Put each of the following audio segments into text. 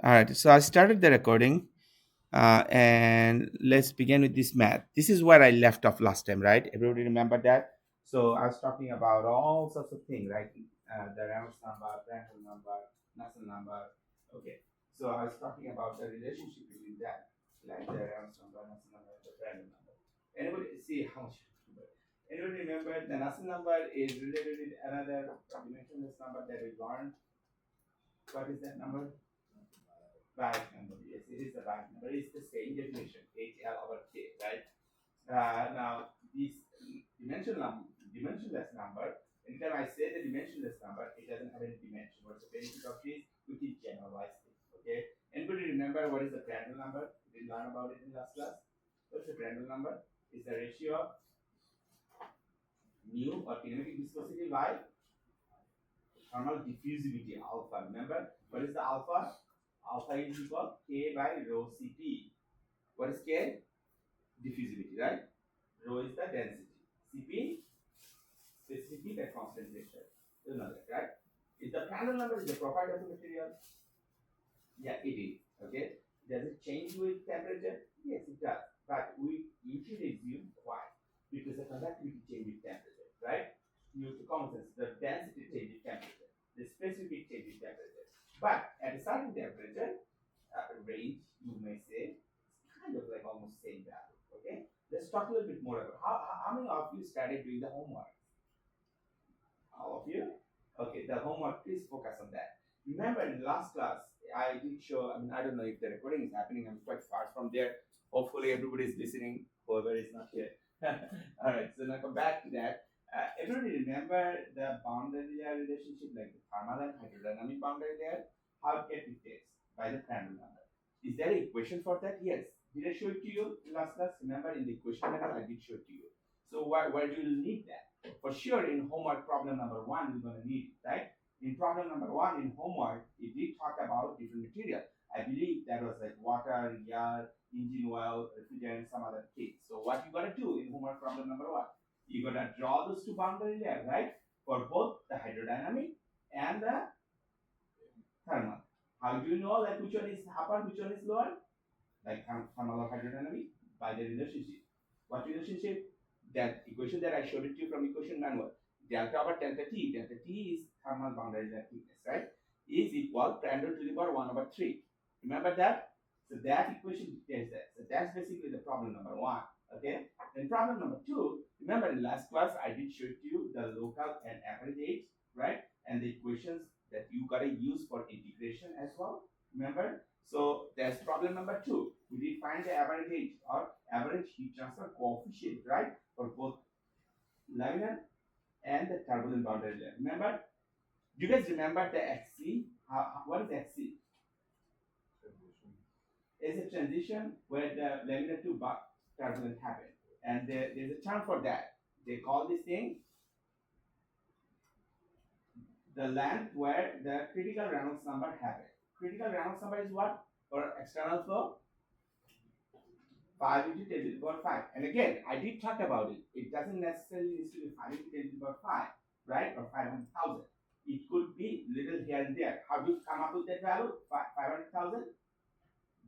All right, so I started the recording, and let's begin with this math. This is where I left off last time, right? Everybody remember that? So I was talking about all sorts of things, right? The Reynolds number, Prandtl number, Nusselt number. Okay, so I was talking about the relationship between that, like the Reynolds number, Nusselt number, and the Prandtl number. Anybody see how much? Anybody remember the Nusselt number is related with another dimensionless number that we learned? What is that number? Right number. Yes, it is the right number. It's the same definition, HL over K, right? Now, this dimensionless number, anytime I say the dimensionless number, it doesn't have any dimension. What's the benefit of this? We can generalize it, okay? Anybody remember what is the Prandtl number? We did learn about it in last class. What's the Prandtl number? It's the ratio of mu or kinematic viscosity by thermal diffusivity alpha. Remember, what is the alpha? Alpha is equal K by rho Cp. What is K? Diffusivity, right? Rho is the density. Cp, specific heat at constant pressure. You know that, right? Is the Prandtl number is the property of the material? Yeah, it is. Okay. Does it change with temperature? Yes, it does. But we usually assume why? Because the conductivity changes with temperature, right? You to common sense, the density changes with temperature, the specific changes with temperature. But at a certain temperature, range, you may say, it's kind of like almost same value. Okay. Let's talk a little bit more about how many of you started doing the homework? All of you? Okay, the homework, please focus on that. Remember in last class, I did show, I don't know if the recording is happening, I'm quite far from there. Hopefully everybody is listening, whoever is not here. All right, so now come back to that. Everybody remember the boundary layer relationship, like the thermal and hydrodynamic boundary layer? How it gets replaced by the Prandtl number. Is there an equation for that? Yes. Did I show it to you in last class? Remember in the equation manual, I did show it to you. So where do you need that? For sure, in homework problem number one, you're going to need it, right? In problem number one in homework, it did talk about different material. I believe that was like water, air, engine oil, refrigerant, some other things. So what you got to do in homework problem number one? You're going to draw those two boundary layers, right? For both the hydrodynamic and the thermal. How do you know like which one is upper, which one is lower? Like thermal or hydrodynamic? By the relationship. What relationship? That equation that I showed it to you from equation manual. Delta over delta T is thermal boundary layer thickness, right? Is equal Prandtl to the power 1 over 3. Remember that? So that equation dictates that. So that's basically the problem number one. Okay. Then problem number two, remember in last class I did show to you the local and average age, right? And the equations that you gotta use for integration as well. Remember? So that's problem number two. We did find the average age or average heat transfer coefficient, right? For both laminar and the turbulent boundary layer. Remember? Do you guys remember the XC? What is XC? It's a transition where the laminar to turbulent happen. And there's a term for that. They call this thing the length where the critical Reynolds number happen. Critical Reynolds number is what? For external flow? 5 into 10 to the power 5. And again, I did talk about it. It doesn't necessarily need to be 5 into 10 to the power 5, right? Or 500,000. It could be little here and there. How do you come up with that value? 500,000?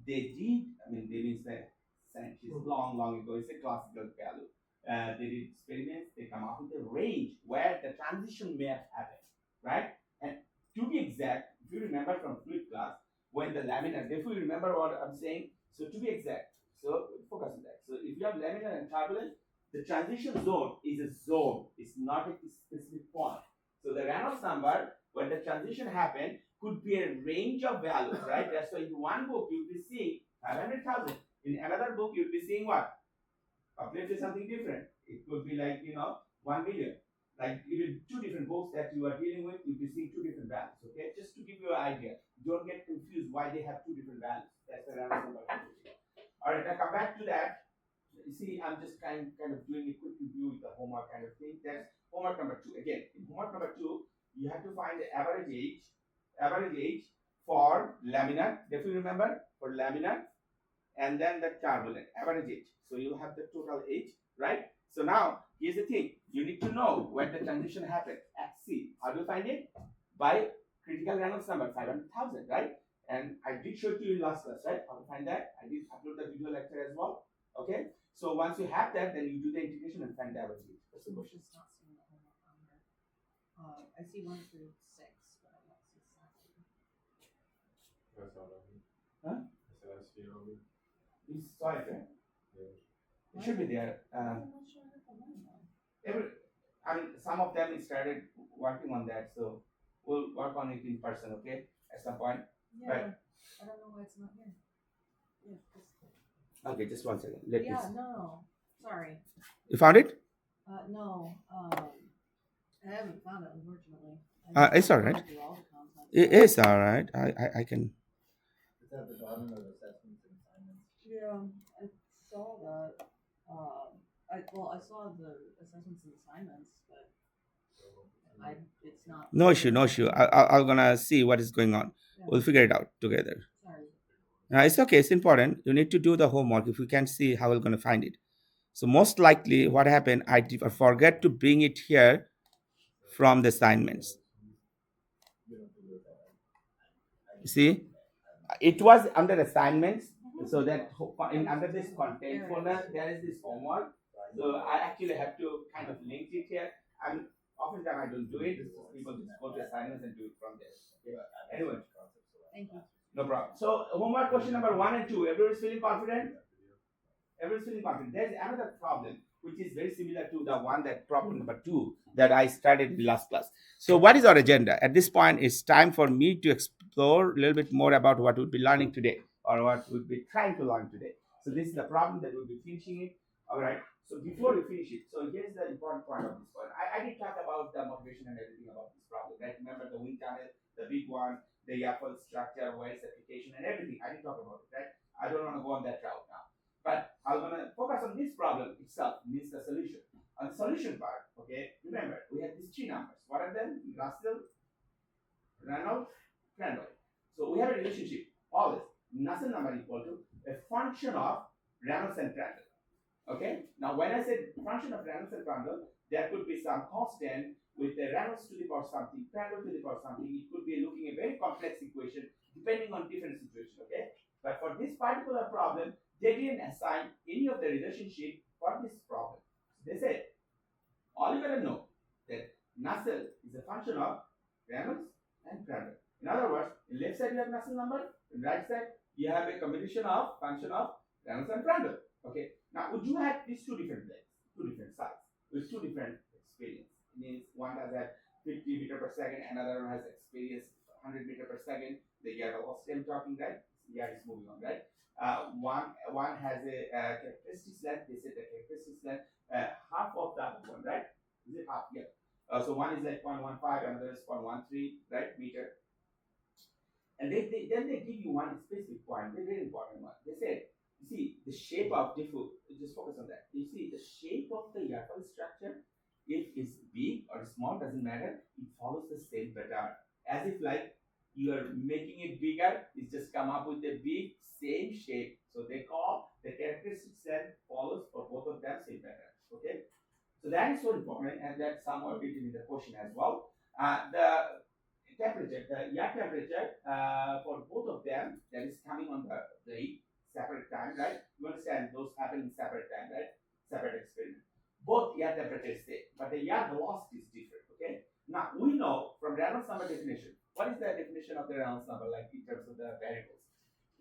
They did, they means that scientists long ago, it's a classical value. They did experiments, they come up with a range where the transition may have happened, right? And to be exact, if you remember from fluid class, when the laminar, if you remember what I'm saying, so to be exact, so focus on that. So if you have laminar and turbulent, the transition zone is a zone, it's not a specific point. So the Reynolds number, when the transition happened, could be a range of values, right? That's why in one book you'll be seeing 500,000. In another book you'll be seeing what? Completely something different. It could be like 1 million. Like even two different books that you are dealing with, you'll be seeing two different values. Okay, just to give you an idea. Don't get confused why they have two different values. That's the answer. All right, now come back to that. You see, I'm just kind of doing a quick review with the homework kind of thing. That's homework number two. Again, in homework number two, you have to find the average age for laminar. If you remember, for laminar, and then the turbulent average age. So you have the total age, right? So now here's the thing: you need to know when the transition happened. XC. How do you find it? By critical Reynolds number 500,000, right? And I did show to you in last class, right? How to find that? I did upload the video lecture as well. Okay. So once you have that, then you do the integration and find the average. That's the question. It's not seeing the homework on here. I see 1 through 6, but I don't see 7. That's all I need. Huh? I said I see it over. You saw it, right? Yeah. It should be there. I'm not sure if I'm on one. I mean, some of them started working on that, so we'll work on it in person, okay? At some point. Yeah, Right. I don't know why it's not here. Yeah, Okay, just 1 second. Let yeah, me. no, sorry. You found it? No, I haven't found it, unfortunately. It's all right. Through all the content. It is all right. I can. It's at the bottom of assessments and assignments. Yeah, I saw that. I saw the assessments and assignments, but it's not. No issue, no issue. I'm gonna see what is going on. Yeah, We'll figure it out together. sorry. It's okay. It's important. You need to do the homework. If we can't see, how we're gonna find it? So most likely, what happened? I forget to bring it here from the assignments. You see, it was under assignments. So that under this content folder, there is this homework. So I actually have to kind of link it here. And oftentimes I don't do it. People just go to assignments and do it from there. Yeah. Anyway, Thank you. no problem. So homework question number 1 and 2. Everyone is feeling confident? Everyone's feeling confident. There's another problem which is very similar to the one that problem number 2 that I started in last class. So what is our agenda? At this point, it's time for me to explore a little bit more about what we'll be learning today or what we'll be trying to learn today. So this is the problem that we'll be finishing it. All right. So before we finish it, so here's the important part of this one. I did talk about the motivation and everything about this problem, right? Remember the wind tunnel, the big one, the YAPL structure, where its application and everything. I did talk about it, right? I don't want to go on that route now. But I'm going to focus on this problem itself, means the solution. On the solution part, okay, remember, we have these 3 numbers. What are them? Nusselt, Reynolds, Prandtl. So we have a relationship, always. Nusselt number equal to a function of Reynolds and Prandtl. Okay? Now, when I said function of Reynolds and Prandtl, there could be some constant with a Reynolds to the power something, Prandtl to the power something. It could be looking a very complex equation depending on different situations, okay? But for this particular problem, they didn't assign any of the relationship for this problem. They said, all you gotta know that Nusselt is a function of Reynolds and Prandtl. In other words, in left side you have Nusselt number, in right side you have a combination of function of Reynolds and Prandtl. Okay. Now we do have these 2 different planes, 2 different sides with 2 different experience. It means one has a 50 meter per second, another one has experience 100 meter per second. They get a velocity I'm talking, right? Yeah, it's moving on, right? One has a characteristics length. They said the characteristics length half of the other one, right? Is it half? Yeah. So one is like 0.15, another is 0.13, right, meter. And then they give you one specific point, a very important one. They said, you see, the shape of diffuse, just focus on that. You see, the shape of the YAPL structure, if it's big or small, doesn't matter. It follows the same pattern. As if like you are making it bigger, it's just come up with a big same shape. So they call the characteristics that follows for both of them same pattern. Okay, so that is so important, and that's somewhat written in the question as well. The temperature, the air temperature for both of them, that is coming on the separate time, right? You understand those happen in separate time, right? Separate experiment. Both air temperature is same, but the air velocity is different. Okay. Now we know from Reynolds number definition. What is the definition of the Reynolds number, like in terms of the variables?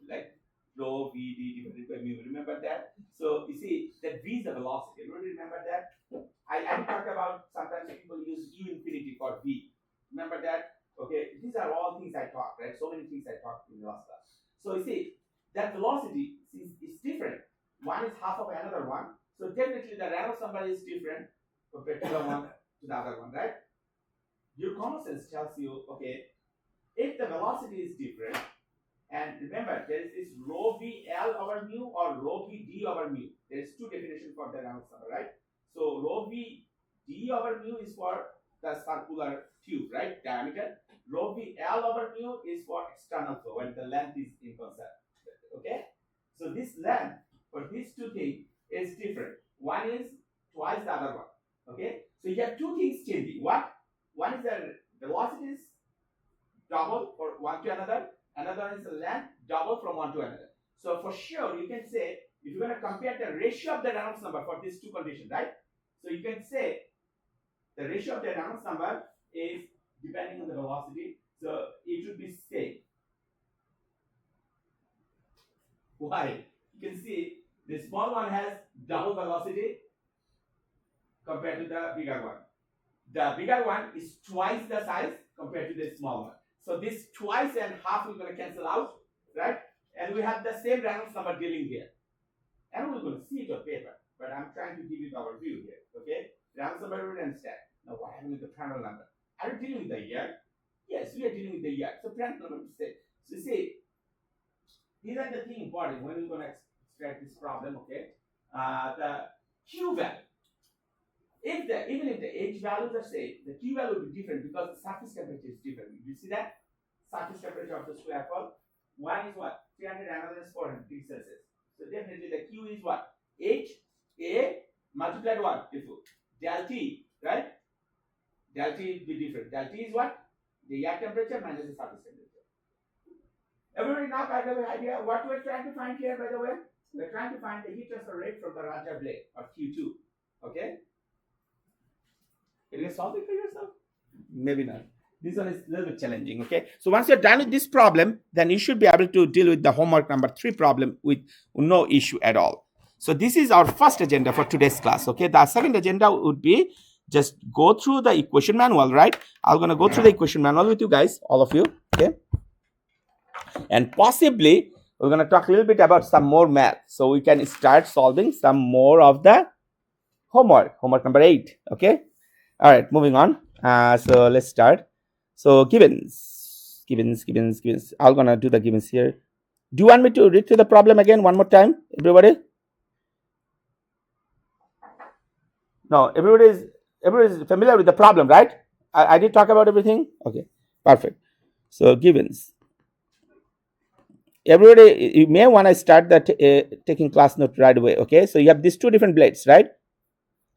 Like rho VD divided by mu. Remember that? So you see that V is the velocity. Everybody remember that? I talked about sometimes people use U infinity for V. Remember that? Okay, these are all things I talked, right? So many things I talked in the last class. So you see that velocity is different. One is half of another one. So definitely the Reynolds number is different compared to the one to the other one, right? Your common sense tells you, okay, if the velocity is different, and remember there is this rho v L over mu or rho v D over mu. There is 2 definitions for the Reynolds number, right? So rho v D over mu is for the circular tube, right? Diameter. Rho v L over mu is for external flow when the length is in concept. Okay? So this length for these 2 things is different. One is twice the other one. Okay? So you have 2 things changing. What? One is the velocity is double for one to another. Another is the length double from one to another. So for sure, you can say, if you're going to compare the ratio of the Reynolds number for these two conditions, right? So you can say the ratio of the Reynolds number is depending on the velocity. So it would be same. Why? You can see the small one has double velocity compared to the bigger one. The bigger one is twice the size compared to the small one. So this twice and half we're going to cancel out, right? And we have the same Reynolds number dealing here. And we're going to see it on paper. But I'm trying to give you our view here, okay? Reynolds number we understand. Now what happened with the Prandtl number? Are we dealing with the year? Yes, we are dealing with the year. So Prandtl number to say. So see, these are the thing important when we're going to extract this problem, okay? The Q value. Even if the H values are same, the Q value will be different because the surface temperature is different. You see that? Surface temperature of the square hole. One is what? 300, another is 400 degrees Celsius. So definitely the Q is what? H A multiplied what? Del T, right? Del T will be different. Del T is what? The air temperature minus the surface temperature. Everybody now got the idea what we're trying to find here, by the way? We're trying to find the heat transfer rate from the Raja blade, or Q2. Okay? Can you solve it for yourself? Maybe not. This one is a little bit challenging, okay? So once you're done with this problem, then you should be able to deal with the homework number 3 problem with no issue at all. So this is our first agenda for today's class, okay? The second agenda would be just go through the equation manual, right? I'm going to go through the equation manual with you guys, all of you, okay? And possibly, we're going to talk a little bit about some more math. So we can start solving some more of the homework number 8, okay? All right, moving on. So let's start. So givens. I'm gonna do the givens here. Do you want me to read through the problem again one more time, everybody? No, everybody is familiar with the problem, right? I did talk about everything. Okay, perfect. So givens. Everybody, you may want to start that taking class note right away. Okay, so you have these two different blades, right?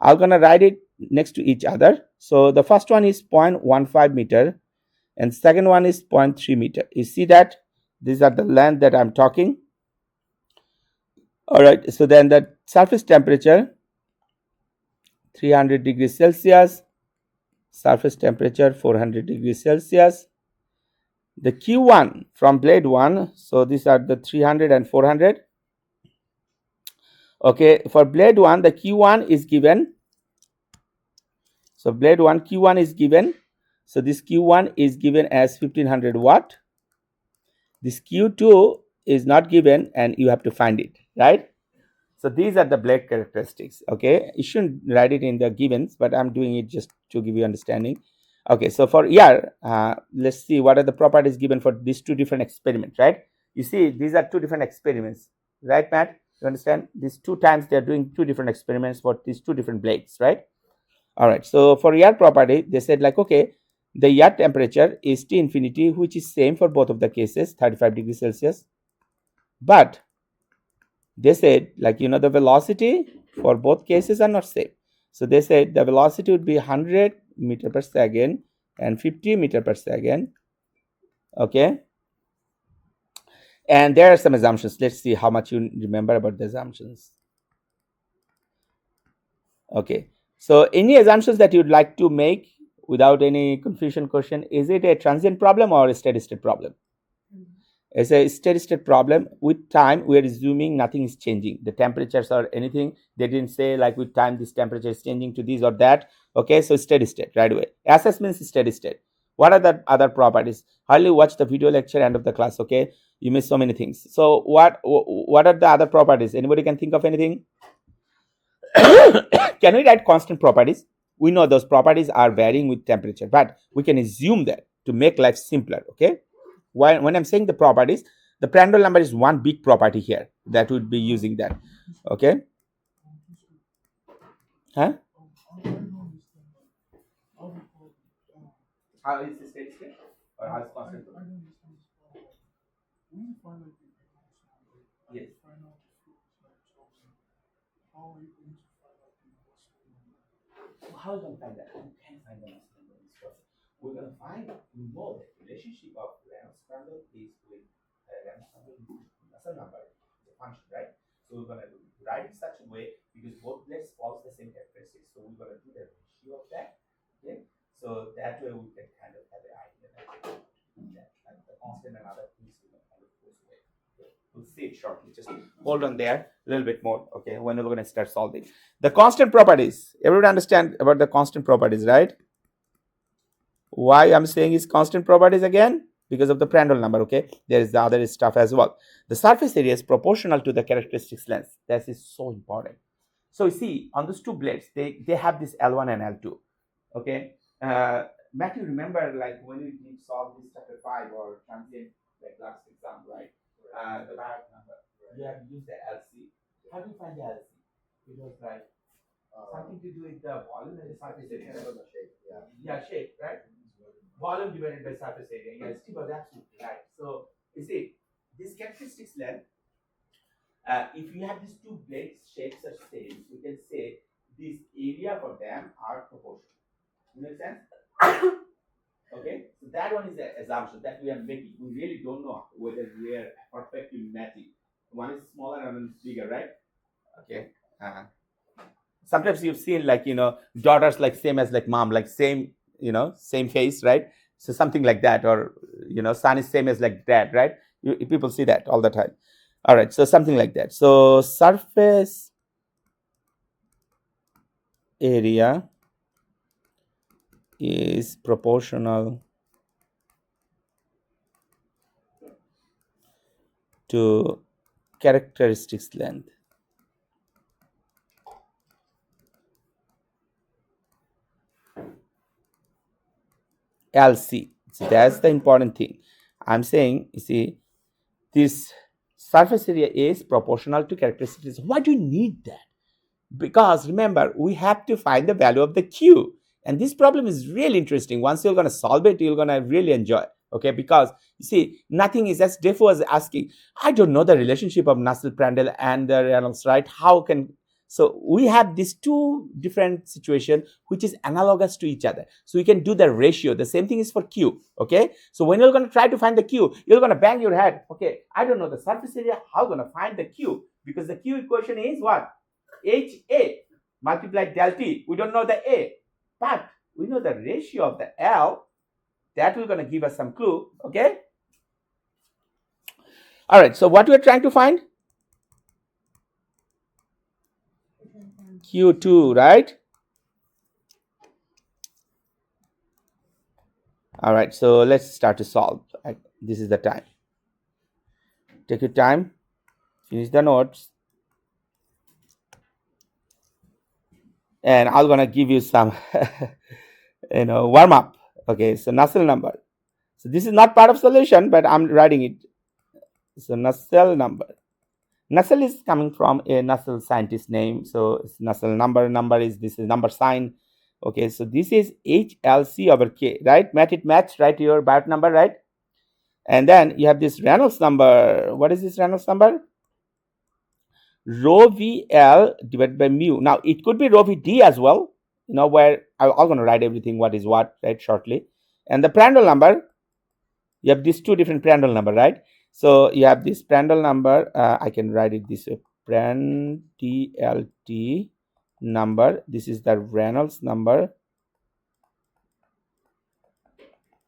I'm gonna write it next to each other. So the first one is 0.15 meter and second one is 0.3 meter. You see that? These are the length that I'm talking. All right, so then the surface temperature 300 degrees Celsius, surface temperature 400 degrees Celsius. The Q1 from blade 1, so these are the 300 and 400. Okay, for blade 1, the Q1 is given. So blade 1 Q1 is given. So this Q1 is given as 1500 watt. This Q2 is not given and you have to find it, right? So these are the blade characteristics, okay? You shouldn't write it in the givens, but I'm doing it just to give you understanding. Okay, so for ER, let's see what are the properties given for these two different experiments, right? You see, these are two different experiments, right, Matt? You understand? These 2 times they're doing 2 different experiments for these 2 different blades, right? All right, so for ER property, they said like, okay, the ER temperature is T infinity, which is same for both of the cases, 35 degrees Celsius. But they said like, you know, the velocity for both cases are not same. So they said the velocity would be 100 meter per second and 50 meter per second. Okay. And there are some assumptions. Let's see how much you remember about the assumptions. Okay. So any assumptions that you'd like to make without any confusion question, is it a transient problem or a steady state problem? It's a steady state problem. With time, we are assuming nothing is changing. The temperatures or anything, they didn't say like with time this temperature is changing to this or that. Okay, so steady state right away. SS means steady state. What are the other properties? Hardly watch the video lecture end of the class. Okay, you miss so many things. So what are the other properties? Anybody can think of anything? Can we write constant properties? We know those properties are varying with temperature, but we can assume that to make life simpler. Okay. When I'm saying the properties, the Prandtl number is one big property here that would be using that. Okay. Huh? How is the steady state? Or how is constant? Yes. How are we going to find that? We can't find the mass number in this process. We're going to find, we know that relationship of Reynolds Prandtl is with Nusselt number is a function, right? So we're gonna write in such a way because both plates follow the same characteristics. So we're gonna do the ratio of that. Okay. So that way we can kind of have an idea that the constant and other things will kind of goes away. Okay. We'll see it shortly. Just hold on there a little bit more. Okay. When we're gonna start solving the constant properties. Everyone understand about the constant properties, right? Why I'm saying is constant properties again? Because of the Prandtl number, okay? There is the other stuff as well. The surface area is proportional to the characteristics length. That is so important. So you see, on those two blades, they have this L1 and L2, okay? Matthew, remember like when we did solve this chapter 5 or transient, like last exam, right? The Banach number, you have used the LC. How do you find the LC? It was like something to do with the volume and the surface area. Yeah, shape, right? Volume divided by surface area. Yes, Steve was absolutely right. So you see, this characteristics length, if you have these two blades shapes are same, we can say this area for them are proportional. You make sense? Okay, so that one is the assumption that we are making. We really don't know whether we are perfectly matching. One is smaller and one is bigger, right? Okay. Sometimes you've seen like daughters like same as like mom, like same same face, right? So something like that, or son is same as like dad, right? People see that all the time. All right, so something like that. So surface area is proportional to characteristics length. LC. So that's the important thing. I'm saying, you see, this surface area is proportional to characteristics. Why do you need that? Because remember, we have to find the value of the Q. And this problem is really interesting. Once you're going to solve it, you're going to really enjoy. Okay, because you see, nothing is, as Defo was asking, I don't know the relationship of Nusselt, Prandtl, and the Reynolds, right? How can, so we have these two different situations which is analogous to each other. So we can do the ratio. The same thing is for Q. Okay, so when you're going to try to find the Q, you're going to bang your head. Okay, I don't know the surface area. How going to find the Q? Because the Q equation is what? HA multiplied del T. We don't know the A, but we know the ratio of the L. That will going to give us some clue. Okay. All right. So what we're trying to find? Q2, right? All right. So let's start to solve. This is the time. Take your time. Finish the notes. And I'm going to give you some, warm up. Okay. So Nusselt number. So this is not part of solution, but I'm writing it. So Nusselt number. Nusselt is coming from a Nusselt scientist name. So it's Nusselt number is this is number sign. Okay, so this is HLC over K, right? Match, right? Your Biot number, right? And then you have this Reynolds number. What is this Reynolds number? Rho VL divided by mu. Now it could be rho VD as well. Where I'm going to write everything what is what, right? Shortly. And the Prandtl number. You have these two different Prandtl number, right? So you have this Prandtl number. I can write it this way: Prandtl number. This is the Reynolds number.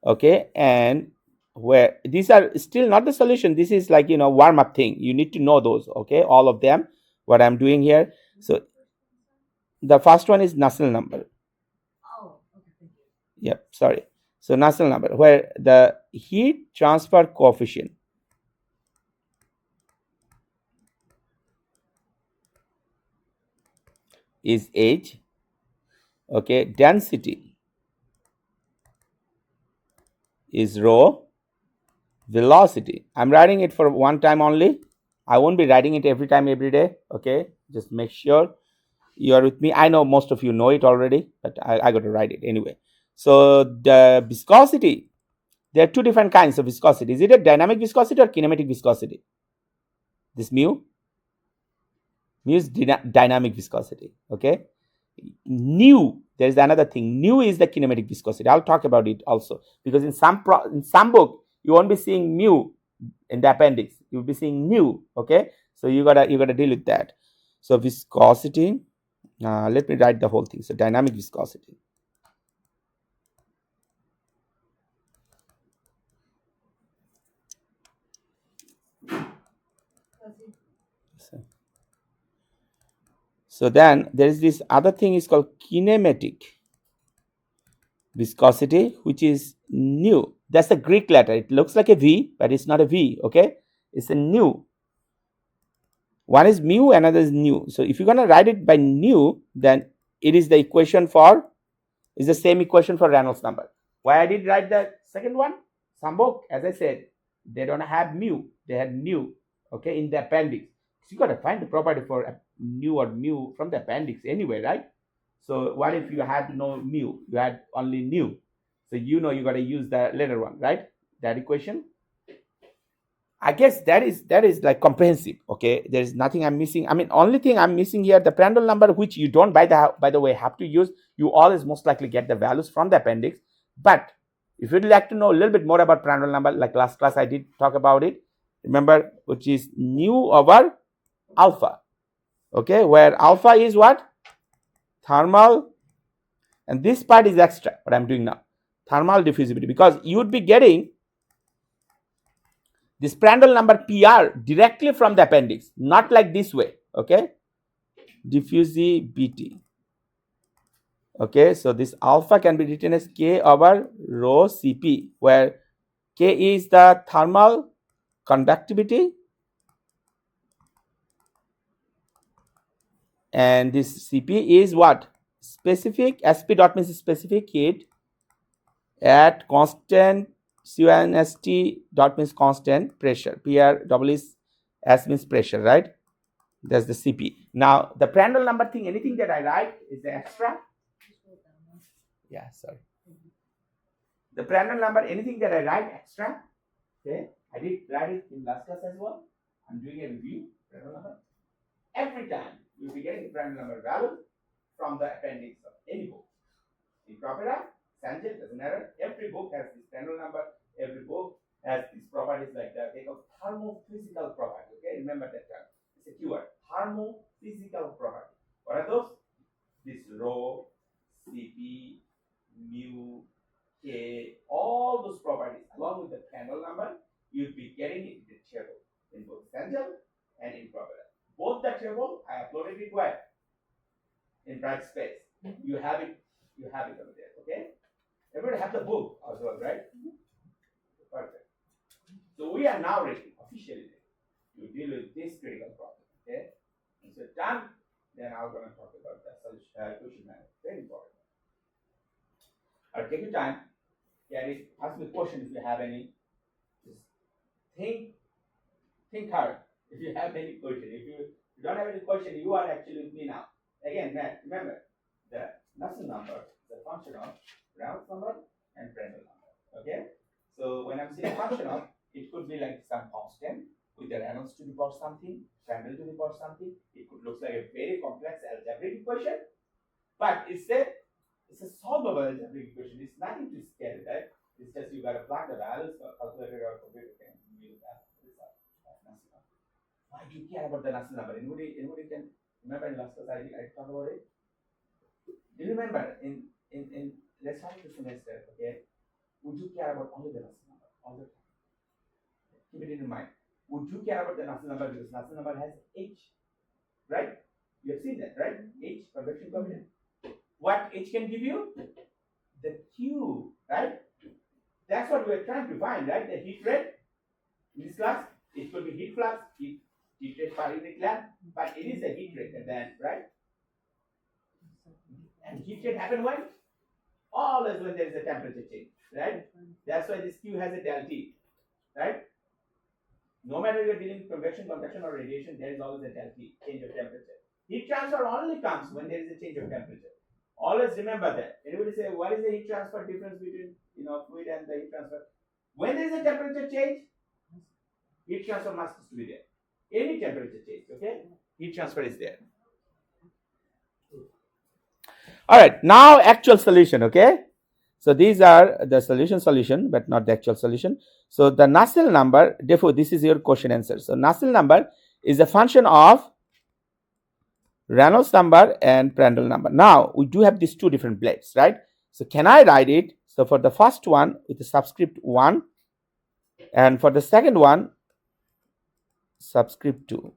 Okay, and where these are still not the solution. This is like warm up thing. You need to know those. Okay, all of them. What I'm doing here. So the first one is Nusselt number. Oh, okay, thank you. Yep, sorry. So Nusselt number, where the heat transfer coefficient is H. Okay, density is rho. Velocity, I'm writing it for one time only. I won't be writing it every time, every day. Okay, just make sure you are with me. I know most of you know it already, but I got to write it anyway. So the viscosity, there are two different kinds of viscosity. Is it a dynamic viscosity or kinematic viscosity? This mu is dynamic viscosity. Okay, nu, there is another thing. Nu is the kinematic viscosity. I'll talk about it also, because in some book you won't be seeing mu in the appendix. You'll be seeing new. Okay, so you gotta deal with that. So viscosity. Let me write the whole thing. So dynamic viscosity. So then there is this other thing is called kinematic viscosity, which is new. That's the Greek letter. It looks like a V, but it's not a V. Okay, it's a new. One is mu, another is nu. So if you're gonna write it by nu, then it is the equation for is the same equation for Reynolds number. Why I did write the second one? Some book, as I said, they don't have mu, they had nu. Okay, in the appendix. So you gotta find the property for nu or mu from the appendix anyway, right? So what if you had no mu? You had only nu. So you know you gotta use the later one, right? That equation. I guess that is like comprehensive. Okay, there is nothing I'm missing. I mean, only thing I'm missing here, the Prandtl number, which you don't by the way have to use. You always most likely get the values from the appendix. But if you'd like to know a little bit more about Prandtl number, like last class I did talk about it. Remember, which is nu over alpha. Okay, where alpha is what? Thermal, and this part is extra. What I'm doing now, thermal diffusivity, because you would be getting this Prandtl number PR directly from the appendix, not like this way. Okay, diffusivity. Okay, so this alpha can be written as K over rho Cp, where K is the thermal conductivity and this Cp is what? Specific. Sp dot means specific heat at constant. CNST dot means constant pressure. PR double is S means pressure, right? That's the Cp. Now the Prandtl number thing, anything that I write is the extra. Yeah, sorry. The Prandtl number, anything that I write extra. Okay, I did write it in last class as well. I'm doing a review. Prandtl number. Every time you'll be getting the Prandtl number value from the appendix of any book. In Propera, Sanjay, doesn't matter. Every book has this Prandtl number. Every book has these properties like that. They call thermophysical property. Okay, remember that term. It's a keyword. Thermophysical property. What are those? This rho, Cp, mu, K, all those properties along with the Prandtl number, you'll be getting it in the table in both Sanjay and in Propera. Both the table, I uploaded it where? In Brightspace. You have it over there. Okay. Everybody have the book as well, right? Perfect. So we are now ready, officially ready, to deal with this critical problem. Okay. And so done, then I'm going to talk about the solution question management. Very important. I'll take your time. Gary, ask me a question if you have any. Just think hard. If you have any question, if you don't have any question, you are actually with me now. Again, Matt, remember the Nusselt number, the function of Reynolds number and Prandtl number. Okay. So when I'm saying functional, it could be like some constant with the Reynolds to the power something, Prandtl to the power something. It could look like a very complex algebraic equation, but it's a solvable algebraic equation. It's nothing to scare, right? It's just you gotta plug the values or calculator or computer can do that. Why do you care about the Nusselt number? Anybody can remember in last class I talked about it? Do you remember in let's start the semester, okay? Would you care about only the Nusselt number all the time? Keep it in mind. Would you care about the Nusselt number because Nusselt number has H, right? You have seen that, right? H, convection coefficient. What H can give you? The Q, right? That's what we're trying to find, right? The heat rate. In this class, it could be heat flux, heat rate per unit length, but it is a heat rate at the end, right? And heat rate happen when? Always when there is a temperature change, right? That's why this Q has a del T, right? No matter you're dealing with convection, convection, or radiation, there is always a del T, change of temperature. Heat transfer only comes when there is a change of temperature. Always remember that. Anybody say, what is the heat transfer difference between fluid and the heat transfer? When there is a temperature change, heat transfer must be there. Any temperature change, okay? Heat transfer is there. All right, now actual solution, okay? So these are the solution, but not the actual solution. So the Nusselt number, therefore this is your question answer. So Nusselt number is a function of Reynolds number and Prandtl number. Now we do have these two different blades, right? So can I write it? So for the first one with the subscript 1, and for the second one subscript 2.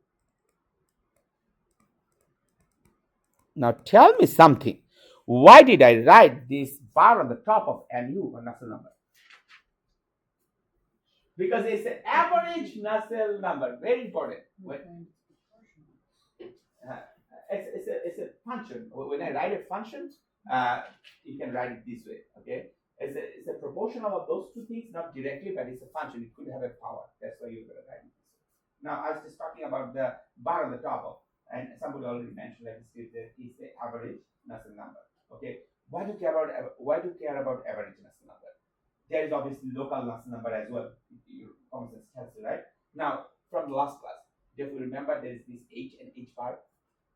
Now tell me something. Why did I write this bar on the top of NU or Nusselt number? Because it's an average Nusselt number. Very important. It's a function. When I write a function, you can write it this way. Okay, it's a proportional of those two things, not directly, but it's a function. It could have a power. That's why you're going to write it this way. Now, I was just talking about the bar on the top of, and somebody already mentioned that it's the average Nusselt number. Okay, why do you care about average Nusselt number? There is obviously local Nusselt number as well. Your common sense tells you, right? Now, from the last class, if you remember, there is this H and H bar.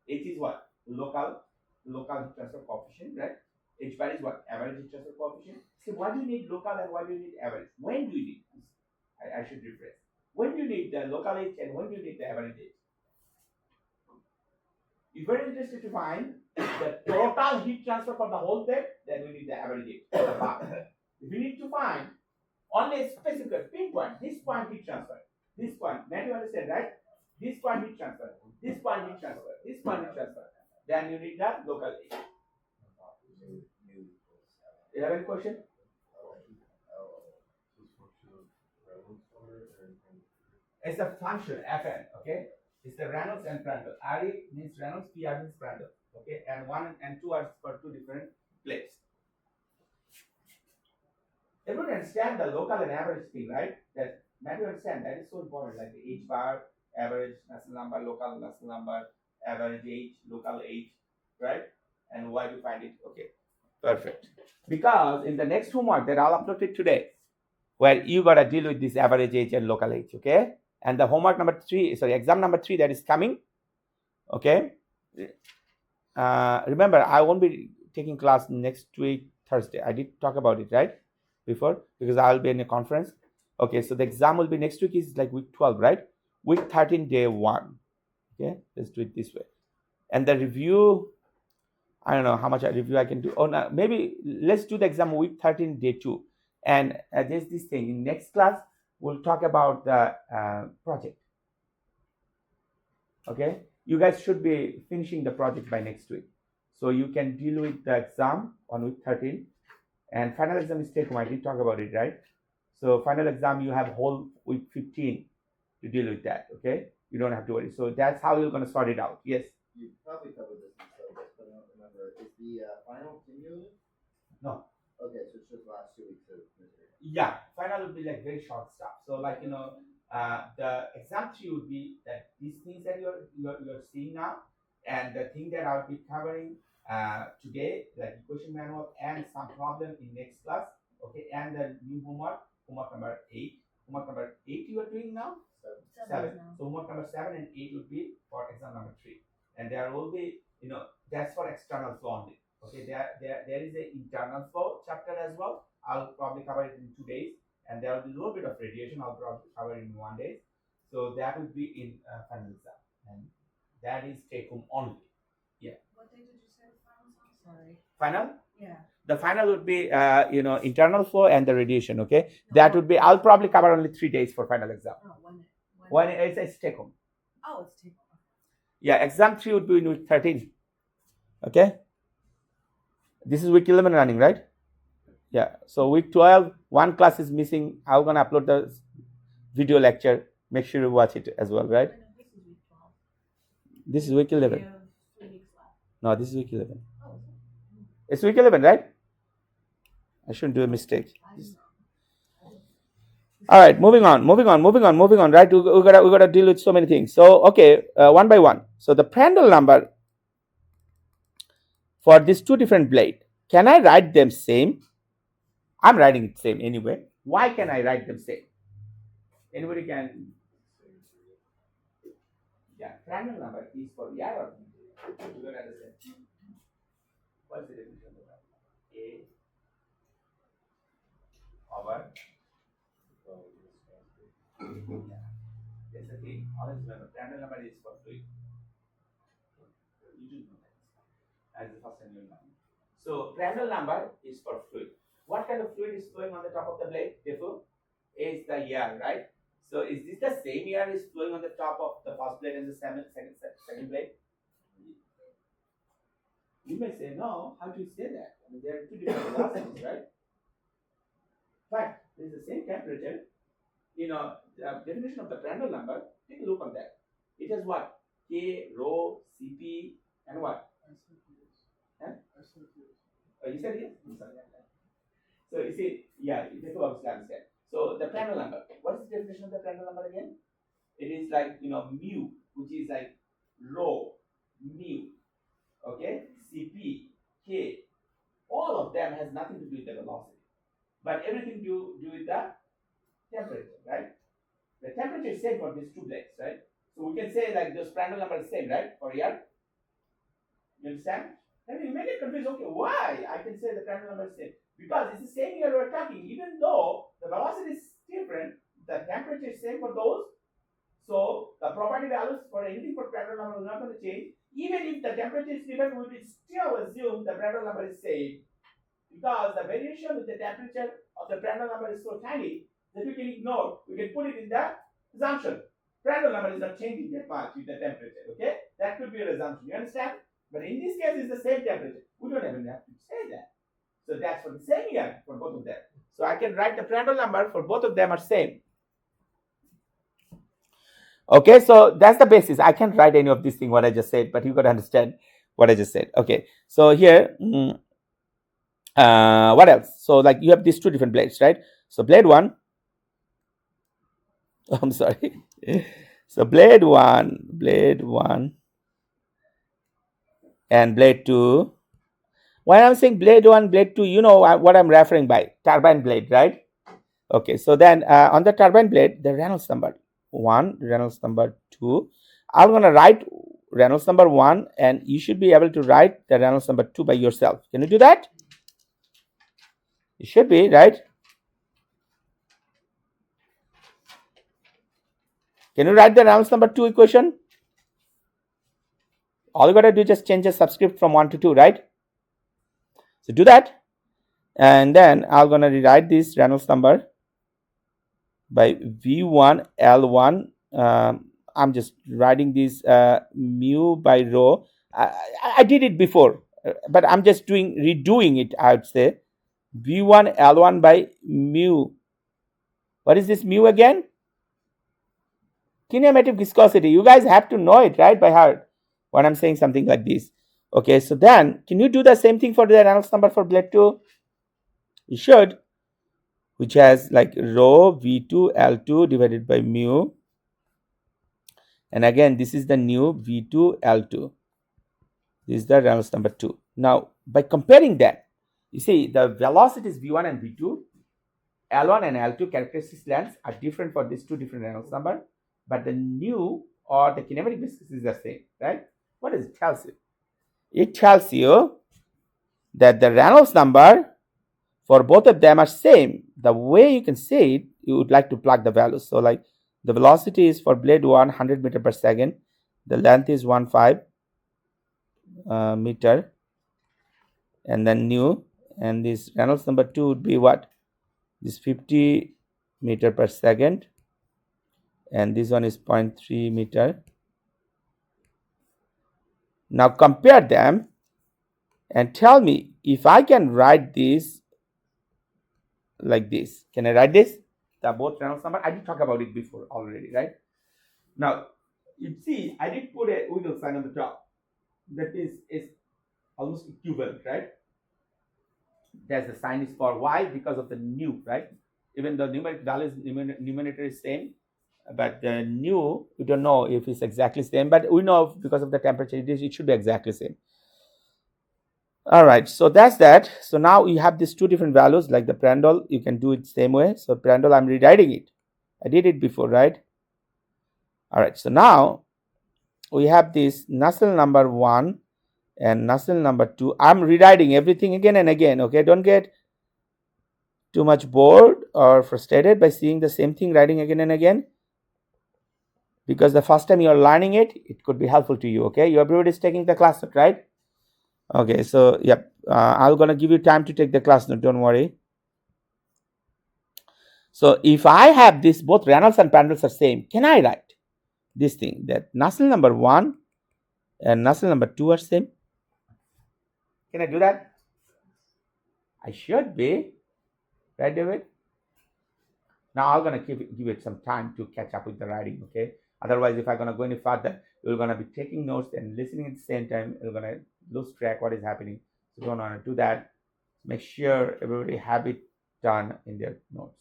H is what? Local heat transfer coefficient, right? H bar is what? Average heat transfer coefficient. So why do you need local and why do you need average? When do you need this? I should rephrase. When do you need the local H and when do you need the average H? If you're interested to find the total heat transfer for the whole bed, then we need the average H for the bar. If you need to find only a specific pinpoint, this point heat transfer, this point, now you understand, right? This point heat transfer, this point heat transfer, this point heat transfer, then you need that local H. You have any question? It's a function, Fn, okay? It's the Reynolds and Prandtl. RE means Reynolds, PR means Prandtl, okay? And 1 and 2 are for two different plates. Everyone understand the local and average thing, right? That you understand that is so important, like the H bar, average Nusselt number, local Nusselt number, average H, local H, right? And why do you find it? Okay, perfect. Because in the next homework that I'll upload it today, where you gotta deal with this average H and local H, okay? And the homework number 3, sorry, exam number 3 that is coming, okay? Remember, I won't be taking class next week, Thursday. I did talk about it, right? Before, because I'll be in a conference. Okay, so the exam will be next week is like week 12, right? Week 13, day 1. Okay, let's do it this way. And the review, I don't know how much review I can do. Oh, no, maybe let's do the exam week 13, day 2. And there's this thing. In next class, we'll talk about the project. Okay, you guys should be finishing the project by next week. So you can deal with the exam on week 13. And final exam is take home. I did talk about it, right? So final exam, you have whole week 15 to deal with that, okay? You don't have to worry. So that's how you're going to sort it out. Yes? You probably covered this in syllabus, but I don't remember. Is the final cumulative? No. Okay, so it's just the last 2 weeks of material. Yeah, final would be like very short stuff. So like, the exam 3 would be that these things that you're seeing now, and the thing that I'll be covering today, like question manual and some problem in next class, okay, and the new homework number 8. Homework number 8 you are doing now? 7. So homework number 7 and 8 would be for exam number 3. And there will be, that's for external flow only. Okay, there is an internal flow chapter as well. I'll probably cover it in 2 days. And there will be a little bit of radiation. I'll probably cover it in 1 day. So that would be in final exam. And that is take home only. Yeah. What day did you say the final was? Sorry. Final? Yeah. The final would be, internal flow and the radiation, okay? That would be, I'll probably cover only 3 days for final exam. Oh, When it's take home. Oh, it's take home. Yeah, exam 3 would be in week 13. Okay? This is week 11 running, right? Yeah. So week 12, 1 class is missing. I'm going to upload the video lecture. Make sure you watch it as well, right? This is week 11. We have 3 weeks left. No, this is week 11. Oh, It's week 11, right? I shouldn't do a mistake. I don't know. All right, moving on, right? We gotta deal with so many things. So, okay, one by one. So the Prandtl number for these 2 different blades, can I write them same? I'm writing it same anyway. Why can I write them same? Anybody can? Yeah, Prandtl number is for the error. You don't understand. What's the definition of that? A over. Yeah. That's the thing. Always remember, Prandtl number is for fluid. You do know that as the first time you know. So Prandtl number is for fluid. What kind of fluid is flowing on the top of the blade? Therefore, is the air, right? So is this the same air is flowing on the top of the first blade and the second blade? You may say no. How do you say that? I mean, there are two different velocities, right? But there is the same temperature. You know, the definition of the Prandtl number. Take a look on that. It has what? K, rho, Cp, and what? Huh? Oh, you said yes? I'm sorry. So you see, yeah, you take obviously understand. So the Prandtl number. What is the definition of the Prandtl number again? It is like, you know, mu, which is like rho, mu, okay, Cp, K. All of them has nothing to do with the velocity, but everything to do with the temperature, right? The temperature is same for these two blades, right? So we can say like those Prandtl number is same, right, for air. You understand? And you may get confused. Okay, why? I can say the Prandtl number is same because it's the same air we're talking. Even though the velocity is different, the temperature is same for those. So the property values for anything for Prandtl number is not going to change. Even if the temperature is different, we will still assume the Prandtl number is same because the variation with the temperature of the Prandtl number is so tiny that we can ignore. We can put it in the assumption. Prandtl number is not changing that much with the temperature. Okay, that could be an assumption. You understand? But in this case, it's the same temperature. We don't even have to say that. So that's for the same year for both of them. So I can write the Prandtl number for both of them are same. Okay, so that's the basis. I can't write any of this thing what I just said, but you got to understand what I just said. Okay, so here, what else? So like you have these two different blades, right? So blade one. Oh, I'm sorry. So blade one, and blade two. When I'm saying blade one, blade two, you know what I'm referring by turbine blade, right? Okay, so then on the turbine blade, the Reynolds number 1, Reynolds number 2. I'm going to write Reynolds number 1 and you should be able to write the Reynolds number 2 by yourself. Can you do that? You should be, right? Can you write the Reynolds number 2 equation? All you got to do is just change the subscript from 1 to 2, right? So do that. And then I'm going to rewrite this Reynolds number by V1 L1. I'm just writing this mu by rho. I did it before, but I'm just redoing it. I would say V1 L1 by mu. What is this mu again? Kinematic viscosity. You guys have to know it, right, by heart when I'm saying something like this. Okay, so then can you do the same thing for the Reynolds number for blade 2? You should, which has like rho V2 L2 divided by mu. And again, this is the new V2 L2. This is the Reynolds number 2. Now, by comparing that, you see the velocities V1 and V2, L1 and L2 characteristics lengths are different for these two different Reynolds number, but the nu or the kinematic viscosity is the same, right? What does it tell you? It tells you that the Reynolds number for both of them are same. The way you can say it, you would like to plug the values. So like the velocity is for blade 1, 100 meter per second. The length is 15 meter. And then nu. And this Reynolds number 2 would be what? This 50 meter per second. And this one is 0.3 meter. Now compare them and tell me if I can write this like this. Can I write this? The both Reynolds number. I did talk about it before already, right? Now, you see, I did put a wiggle sign on the top. That is almost equivalent, right? There's the sign is for why? Because of the nu, right? Even the numeric values, numerator is same, but the nu, we don't know if it's exactly same, but we know because of the temperature, it should be exactly same. All right, so that's that. So now you have these two different values, like the Prandtl, you can do it same way. So Prandtl, I'm rewriting it. I did it before, right? All right, so now we have this Nusselt number 1 and Nusselt number 2. I'm rewriting everything again and again, okay? Don't get too much bored or frustrated by seeing the same thing writing again and again? Because the first time you are learning it, it could be helpful to you. Okay, everybody is taking the class note, right? Okay, so yep, I'm gonna give you time to take the class note. Don't worry. So if I have this, both Reynolds and Prandtl are same, can I write this thing that Nusselt number 1 and Nusselt number 2 are same? Can I do that? I should be, right, David? Now I'm gonna give it some time to catch up with the writing, okay? Otherwise, if I'm gonna go any further, you're gonna be taking notes and listening at the same time. You're gonna lose track what is happening. So you don't wanna do that. Make sure everybody have it done in their notes.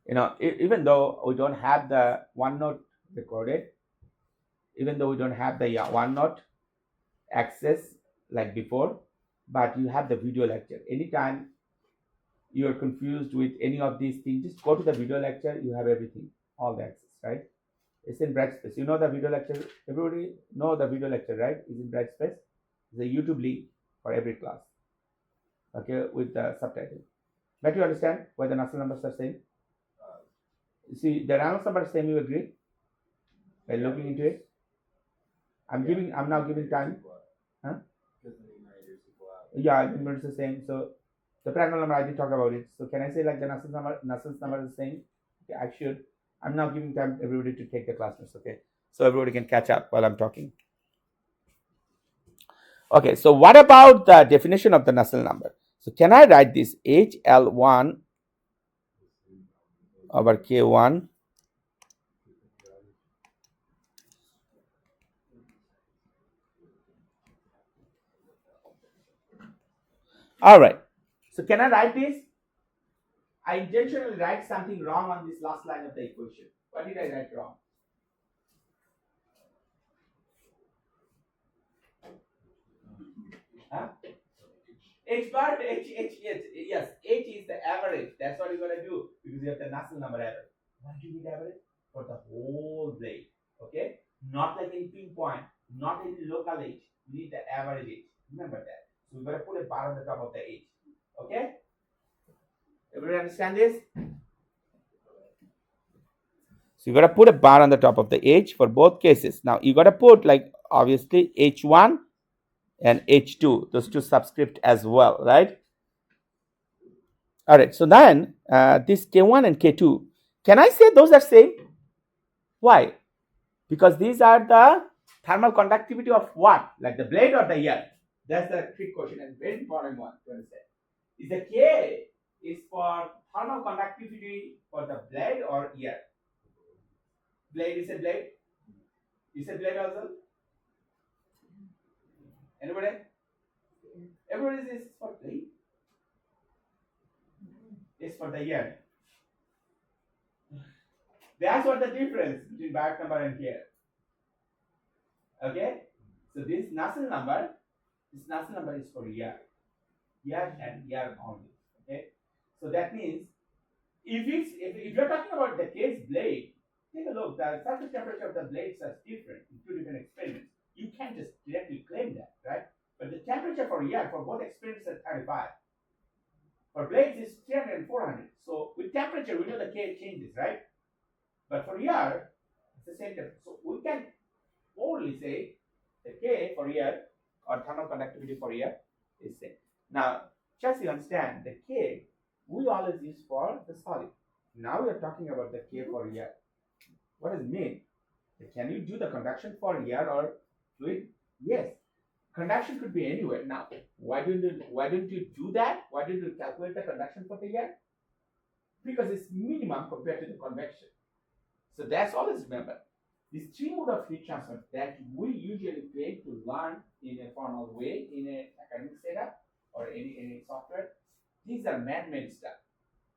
You know, even though we don't have the OneNote recorded, even though we don't have the OneNote access like before, but you have the video lecture. Anytime you are confused with any of these things, just go to the video lecture. You have everything, all the access, right? It's in Brightspace. You know the video lecture. Everybody know the video lecture, right? It's in Brightspace. It's a YouTube link for every class. Okay, with the subtitle. But you understand why the Nusselt numbers are same? See, the Reynolds number is same. You agree? By looking into it. I'm now giving time. Huh? Yeah, the number is the same. So the Prandtl number, I did talk about it. So can I say like the Nusselt number is the same? Okay, I should. I'm now giving time everybody to take the class notes, okay? So everybody can catch up while I'm talking. Okay, so what about the definition of the Nusselt number? So can I write this HL1 over K1 all right, so can I write this? I intentionally write something wrong on this last line of the equation. What did I write wrong? Huh? H bar, yes, H is the average. That's what you're going to do because you have the Nusselt number average. Why do you need average? For the whole blade, okay? Not like in pinpoint, not in local H. You need the average H. Remember that. So we're going to put a bar on the top of the H, okay? Everybody understand this? So you got to put a bar on the top of the H for both cases. Now you got to put like obviously H1 and H2, those two subscript as well, right? All right, so then this K1 and K2, can I say those are same? Why? Because these are the thermal conductivity of what? Like the blade or the ear? That's the trick question and very important one to understand. Is the K is for thermal conductivity for the blade or ear? Blade is a blade? Is a blade also? Anybody? Everybody is for blade? It's for the ear. That's what the difference between Banach number and here. Okay? So this Nusselt number is for ear. Ear and ear only. Okay? So that means if you're talking about the case blade, take a look, the surface temperature of the blades is different in two different experiments. You can't just directly claim that, right? But the temperature for ear for both experiments is 35. For blades is 300 and 400. So with temperature, we know the K changes, right? But for ear, it's the same temperature. So we can only say the K for ear or thermal conductivity for ear is same. Now, just you understand, the K we always use for the solid. Now we are talking about the K for ear. What does it mean? Can you do the conduction for ear or fluid? Yes. Conduction could be anywhere. Now, why don't you do that? Why don't you calculate the conduction for the ear? Because it's minimum compared to the convection. So that's always remember. These three modes of heat transfer that we usually claim to learn in a formal way in an academic setup or any software, these are man-made stuff.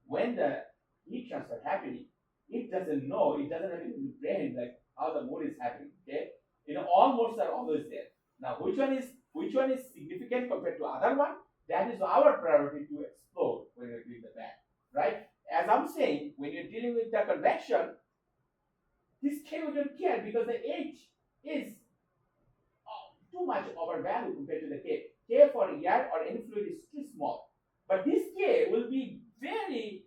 When the heat transfer happening, it doesn't know, it doesn't have in the brain like how the mode is happening. Okay, all modes are always there. Now, which one is significant compared to other one? That is our priority to explore when we're doing the math, right? As I'm saying, when you're dealing with the convection, this K we don't care because the H is too much overvalue compared to the K. K for air or any fluid is too small. But this K will be very,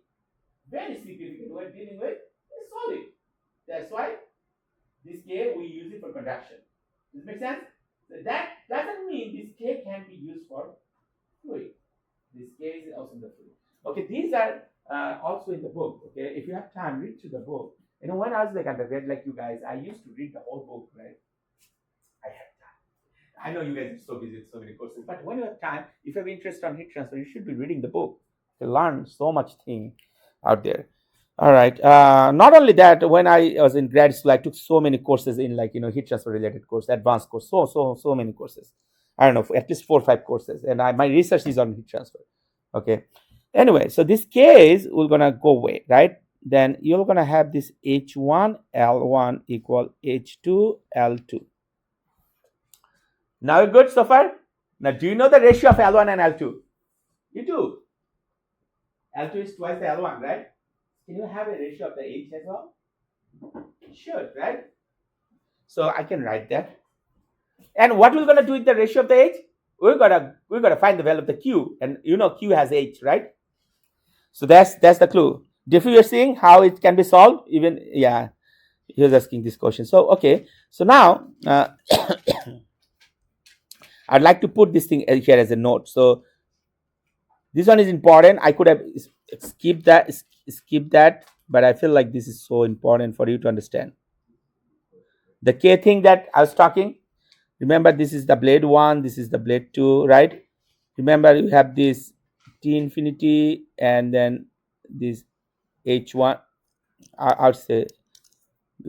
very significant when dealing with a solid. That's why this K we use it for conduction. Does this make sense? So that doesn't mean this K can be used for fluid. This K is also in the fluid. Okay, these are also in the book. Okay, if you have time, read through the book. You know, when I was like undergrad, like you guys, I used to read the whole book, right? I have time. I know you guys are so busy with so many courses, but when you have time, if you have interest on heat transfer, you should be reading the book to learn so much thing out there. All right. Not only that, when I was in grad school, I took so many courses in like heat transfer related course, advanced course, so many courses. I don't know, at least 4 or 5 courses, and my research is on heat transfer. Okay. Anyway, so this case we're gonna go away, right? Then you're gonna have this H1 L1 equal H2 L2. Now you're good so far? Now do you know the ratio of L1 and L2? You do. L2 is twice the L1, right? Can you have a ratio of the H as well? You should, right? So I can write that. And what we're gonna do with the ratio of the H? We're gonna find the value of the Q, and Q has H, right? So that's the clue. Diffie, you're seeing how it can be solved. Even he was asking this question. So okay, so now I'd like to put this thing here as a note. So this one is important. I could have skipped that, but I feel like this is so important for you to understand. The K thing that I was talking. Remember, this is the blade 1, this is the blade 2, right? Remember, you have this T infinity and then this H1. I would say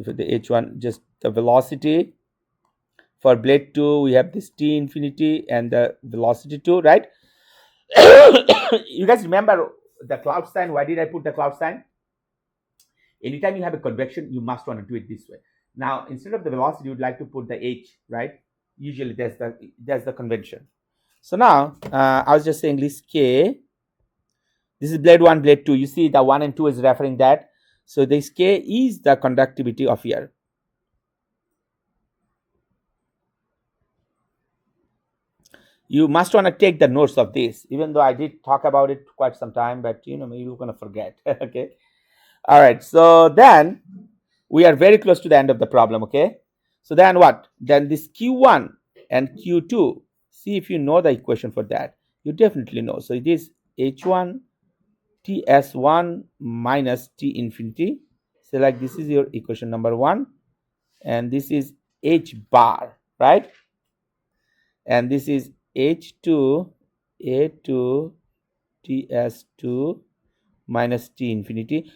for the H1, just the velocity. For blade 2, we have this T infinity and the velocity 2, right? You guys remember the cloud sign? Why did I put the cloud sign? Anytime you have a convection, you must want to do it this way. Now, instead of the velocity, you would like to put the H, right? Usually that's the convention. So now I was just saying this K. This is blade 1, blade 2. You see the 1 and 2 is referring that. So this K is the conductivity of air. You must want to take the notes of this, even though I did talk about it quite some time, but maybe you're going to forget. Okay. All right. So then we are very close to the end of the problem. Okay. So then what? Then this Q1 and Q2, see if you know the equation for that. You definitely know. So it is H1 TS1 minus T infinity. So like this is your equation number 1. And this is H bar, right? And this is H2 A2 TS2 minus T infinity.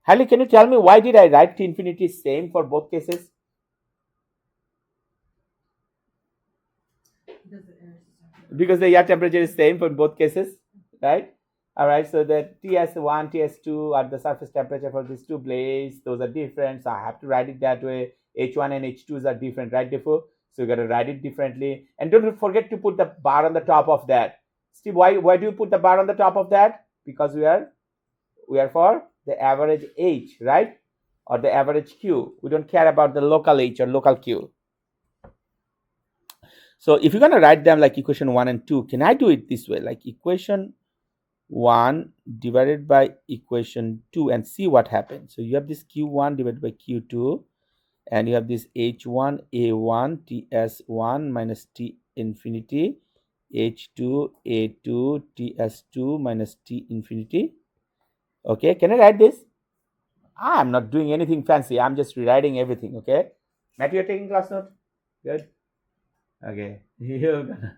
Hallie, can you tell me why did I write T infinity same for both cases? Because the air temperature is same for both cases, right? All right, so the TS1, TS2 are the surface temperature for these two blades. Those are different, so I have to write it that way. H1 and H2s are different, right, Defu? So you got to write it differently. And don't forget to put the bar on the top of that. Steve, why do you put the bar on the top of that? Because we are for the average H, right? Or the average Q. We don't care about the local H or local Q. So if you're going to write them like equation 1 and 2, can I do it this way? Like equation 1 divided by equation 2 and see what happens. So you have this Q1 divided by Q2 and you have this H1 A1 TS1 minus T infinity H2 A2 TS2 minus T infinity. Okay, can I write this? I'm not doing anything fancy. I'm just rewriting everything. Okay, Matt, you're taking class note? Good. Okay, you're gonna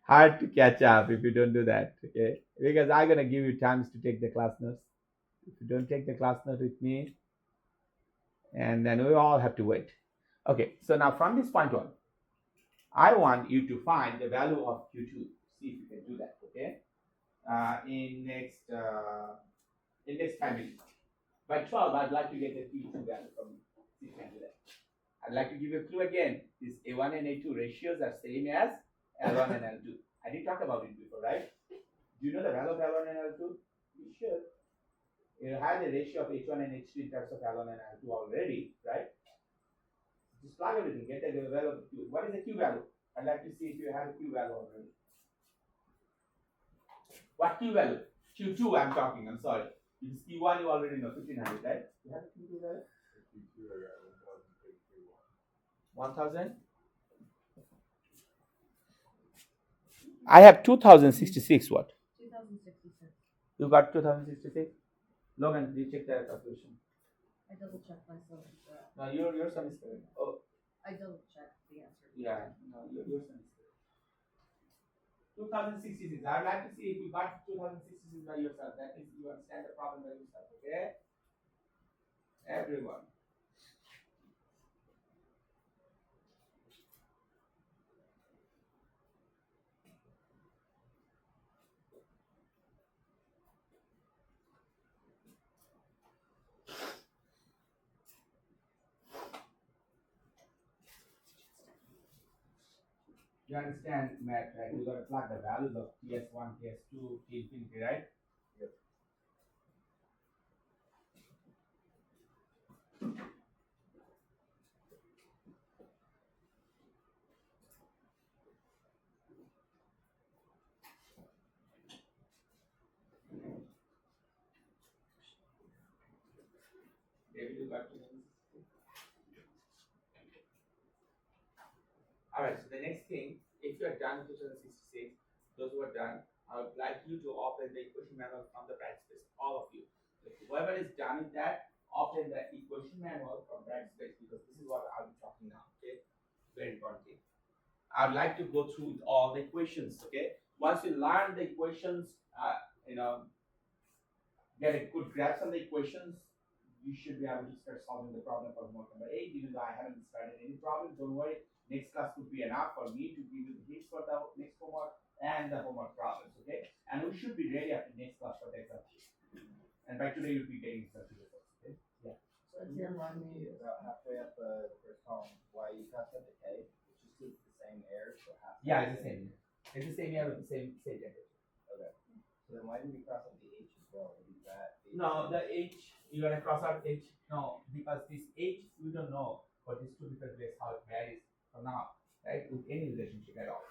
hard to catch up if you don't do that. Okay, because I'm gonna give you times to take the class notes. If you don't take the class note with me, and then we all have to wait. Okay, so now from this point on, I want you to find the value of Q2. See if you can do that. Okay, in next 5 minutes. By 12, I'd like to get the Q2 value from you. See if you can do that. I'd like to give you a clue again. These A1 and A2 ratios are same as L1 and L2. I did talk about it before, right? Do you know the value of L1 and L2? You should. You have the ratio of H1 and H2 in terms of L1 and L2 already, right? Just plug everything, get the value of Q. What is the Q value? I'd like to see if you have a Q value already. What Q value? Q2 I'm talking, I'm sorry. Because Q1 you already know, 1500, right? You have a Q2 value? 1000? I have 2066 what? 2066. You got 2066? Logan, did you check that calculation? I double checked myself as well. No, your son is correct. Oh, I double checked the answer. yeah, no, your son is correct. 2066. I'd like to see if you got 2066 by yourself. That means you understand the problem by yourself, okay? Everyone. You understand, Matt, right? You got to plug the values of TS1, TS2, T infinity, right? Yep. David, you got 2066. Alright, so the next thing, if you are done with 2066, those who are done, I would like you to open the equation manual from the Brightspace, all of you. So whoever is done with that, open the equation manual from Brightspace because this is what I'll be talking now, okay? Very important thing. I'd like to go through all the equations, okay? Once you learn the equations, get a good grasp on the equations, you should be able to start solving the problem for homework number 8. Even though I haven't started any problem, don't worry. Next class would be enough for me to give you the hints for the next homework and the homework problems, okay? And we should be ready after next class for the exam. And by today, you'll be getting some results, okay? Yeah. So can you remind me about halfway up the first column why you crossed out the K? It's just the same error, so half. Yeah, it's the same. It's the same error with the same temperature. Okay. So then why did we cross out the H as well? Is that H? No, the H, you're gonna cross out H. No, because this H, we don't know for these two different ways how it varies from now, right? With any relationship at all.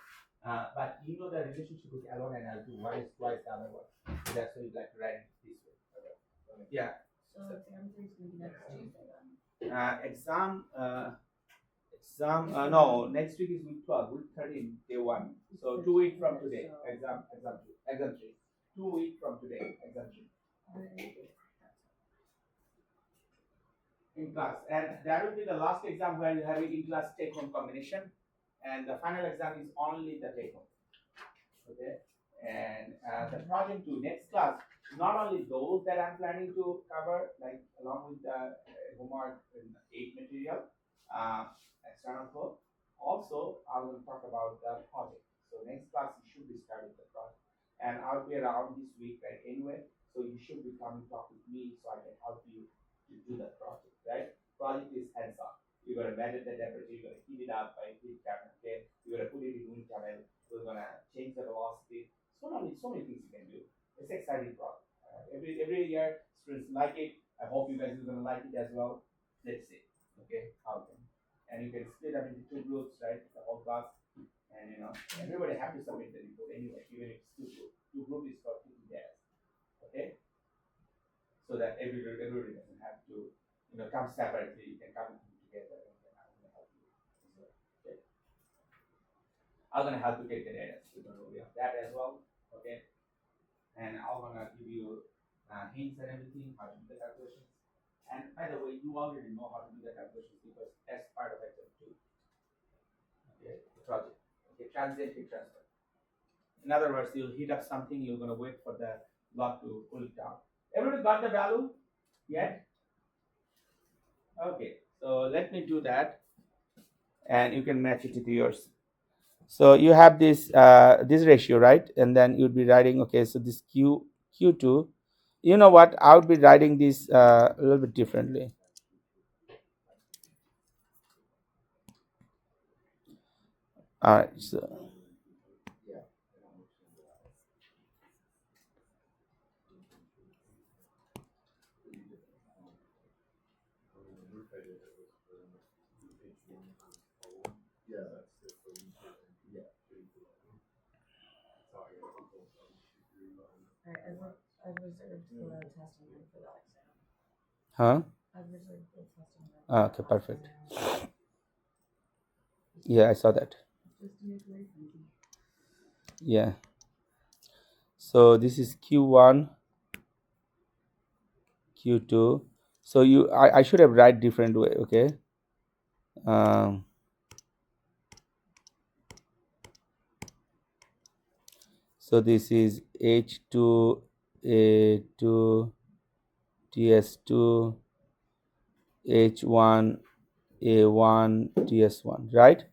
But you know the relationship with L1 and L2, one is twice the other one. So that's why you'd like to write it this way. Okay. Yeah. So exam 3 is going to be next Tuesday then. No, next week is week 12, week 13, day 1. So 2 weeks from today, exam 3. 2 weeks from today, exam 3. In class, and that will be the last exam where you have an in-class take-home combination, and the final exam is only the take-home. Okay, and the project 2 next class, not only those that I'm planning to cover, like along with the homework and 8 material, external code. Also, I will talk about the project. So next class you should be starting the project, and I'll be around this week, right? Anyway, so you should be coming talk with me so I can help you to do that project, right? Project is hands-on. You're gonna measure the temperature, you're gonna heat it up by heat cabinet, okay? You're gonna put it in wind tunnel, we're gonna change the velocity. So many things you can do. It's an exciting project. Every year students like it. I hope you guys are gonna like it as well. Let's see. Okay, how can. And you can split up into 2 groups, right? The whole class. And everybody have to submit the report anyway, even if it's 2 groups. 2 groups is for 2 days. Okay? So that everybody doesn't have to come separately, you can come together and then I'm gonna help you. Okay. I'm gonna help you get the data, so don't worry about that as well. Okay. And I'm gonna give you hints and everything, how to do the calculations. And by the way, you already know how to do the calculations because that's part of exam 2. Okay, the project. Okay, transient heat transfer. In other words, you'll heat up something, you're gonna wait for the log to cool it down. Everybody got the value yet? Okay, so let me do that, and you can match it to yours. So you have this this ratio, right? And then you'd be writing, okay, so this Q2. You know what? I would be writing this a little bit differently. All right, so. Yeah. I've reserved the testing room for that exam. Huh? I've reserved the testing room. Ah, okay, perfect. Yeah, I saw that. Just to make way for you. Yeah. So this is Q1, Q2. So I should have write different way, okay? So this is H2, A2, TS2, H1, A1, TS1, right?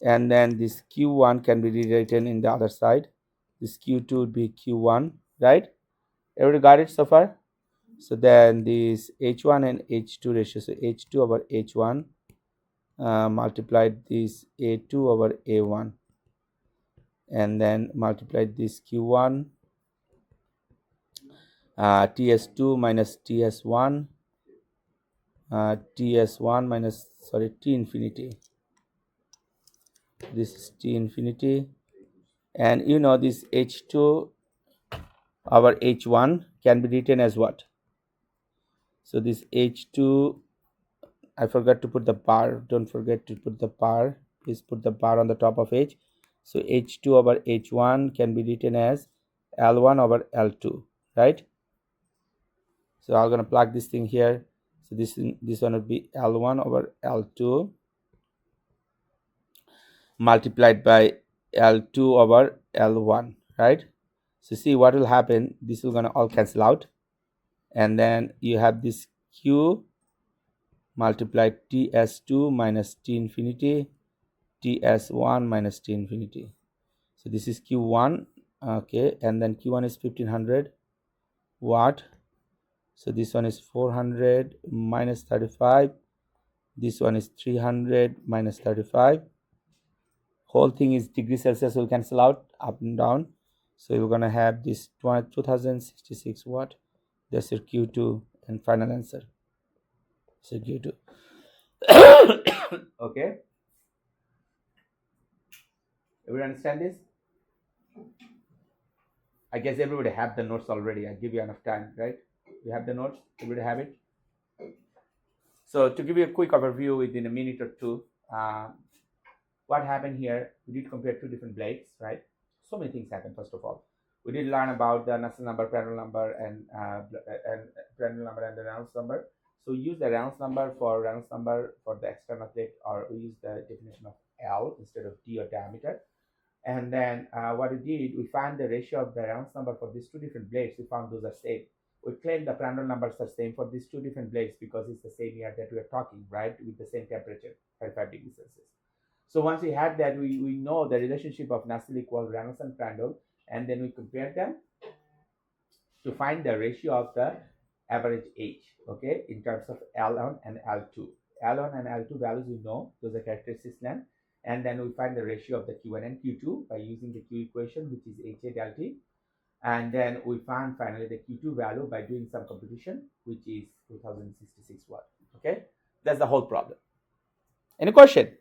And then this Q1 can be rewritten in the other side. This Q2 would be Q1, right? Everybody got it so far? So then this H1 and H2 ratio, so H2 over H1 multiplied this A2 over A1, and then multiplied this Q1, TS2 minus TS1, TS1 minus, sorry, T infinity. This is T infinity, and you know this H2 over H1 can be written as what? So this H2, I forgot to put the bar. Don't forget to put the bar. Please put the bar on the top of H. So H2 over H1 can be written as L1 over L2, right? So I'm gonna plug this thing here. So this one would be L1 over L2 multiplied by L2 over L1, right? So see what will happen. This will gonna all cancel out, and then you have this Q multiplied TS2 minus T infinity, TS1 minus T infinity. So this is Q1, okay, and then Q1 is 1500 watt. So this one is 400 minus 35. This one is 300 minus 35. Whole thing is degree Celsius will cancel out up and down. So you're gonna have this 2066 watt. That's your Q2 and final answer. So Q2. Okay. Everyone understand this? I guess everybody have the notes already. I give you enough time, right? You have the notes. Everybody have it. So to give you a quick overview within a minute or two, what happened here? We did compare two different blades, right? So many things happened. First of all, we did learn about the Nusselt number, Prandtl number, and Prandtl number and the Reynolds number. So we use the Reynolds number for the external plate, or we use the definition of L instead of D or diameter. And then what we did, we found the ratio of the Reynolds number for these two different blades. We found those are same. We claim the Prandtl numbers are same for these two different blades because it's the same year that we are talking, right? With the same temperature, 35 degrees Celsius. So once we had that, we know the relationship of Nusselt equal Reynolds and Prandtl, and then we compare them to find the ratio of the average age, okay, in terms of L1 and L2. L1 and L2 values we know, those are characteristics length, and then we find the ratio of the Q1 and Q2 by using the Q equation, which is HA del T. And then we found finally the Q2 value by doing some computation, which is 2066 watt. Okay, that's the whole problem. Any question?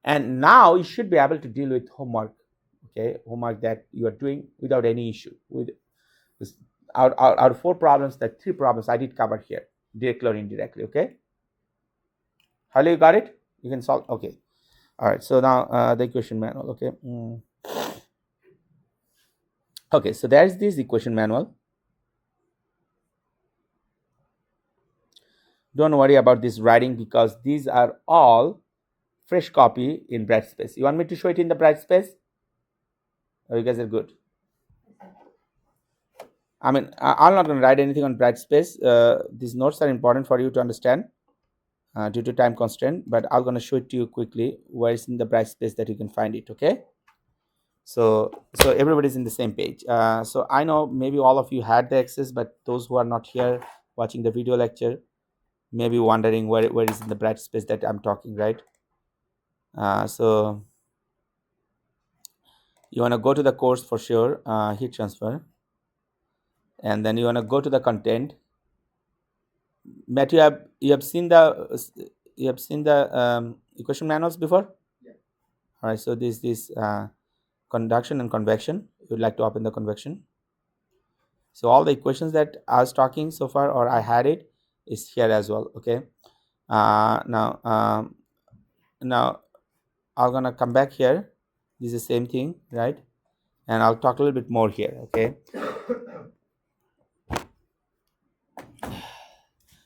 And now you should be able to deal with homework. Okay, homework that you are doing without any issue. With this, out of 4 problems, the 3 problems I did cover here, directly or indirectly. Okay, Harley, you got it? You can solve. Okay, all right. So now the equation manual. Okay. Okay, so there's this equation manual. Don't worry about this writing because these are all fresh copy in Brightspace. You want me to show it in the Brightspace? Oh, you guys are good. I mean, I'm not going to write anything on Brightspace. These notes are important for you to understand due to time constraint, but I'm going to show it to you quickly where it's in the Brightspace that you can find it, okay? So everybody's in the same page. So I know maybe all of you had the access, but those who are not here watching the video lecture may be wondering where is in the Brightspace that I'm talking, right? So you want to go to the course for sure, heat transfer, and then you want to go to the content. Matt, you have seen the equation manuals before? Yeah. All right. So this conduction and convection. You would like to open the convection. So all the equations that I was talking so far, or I had it, is here as well. Okay. Now I'm gonna come back here. This is the same thing, right? And I'll talk a little bit more here. Okay.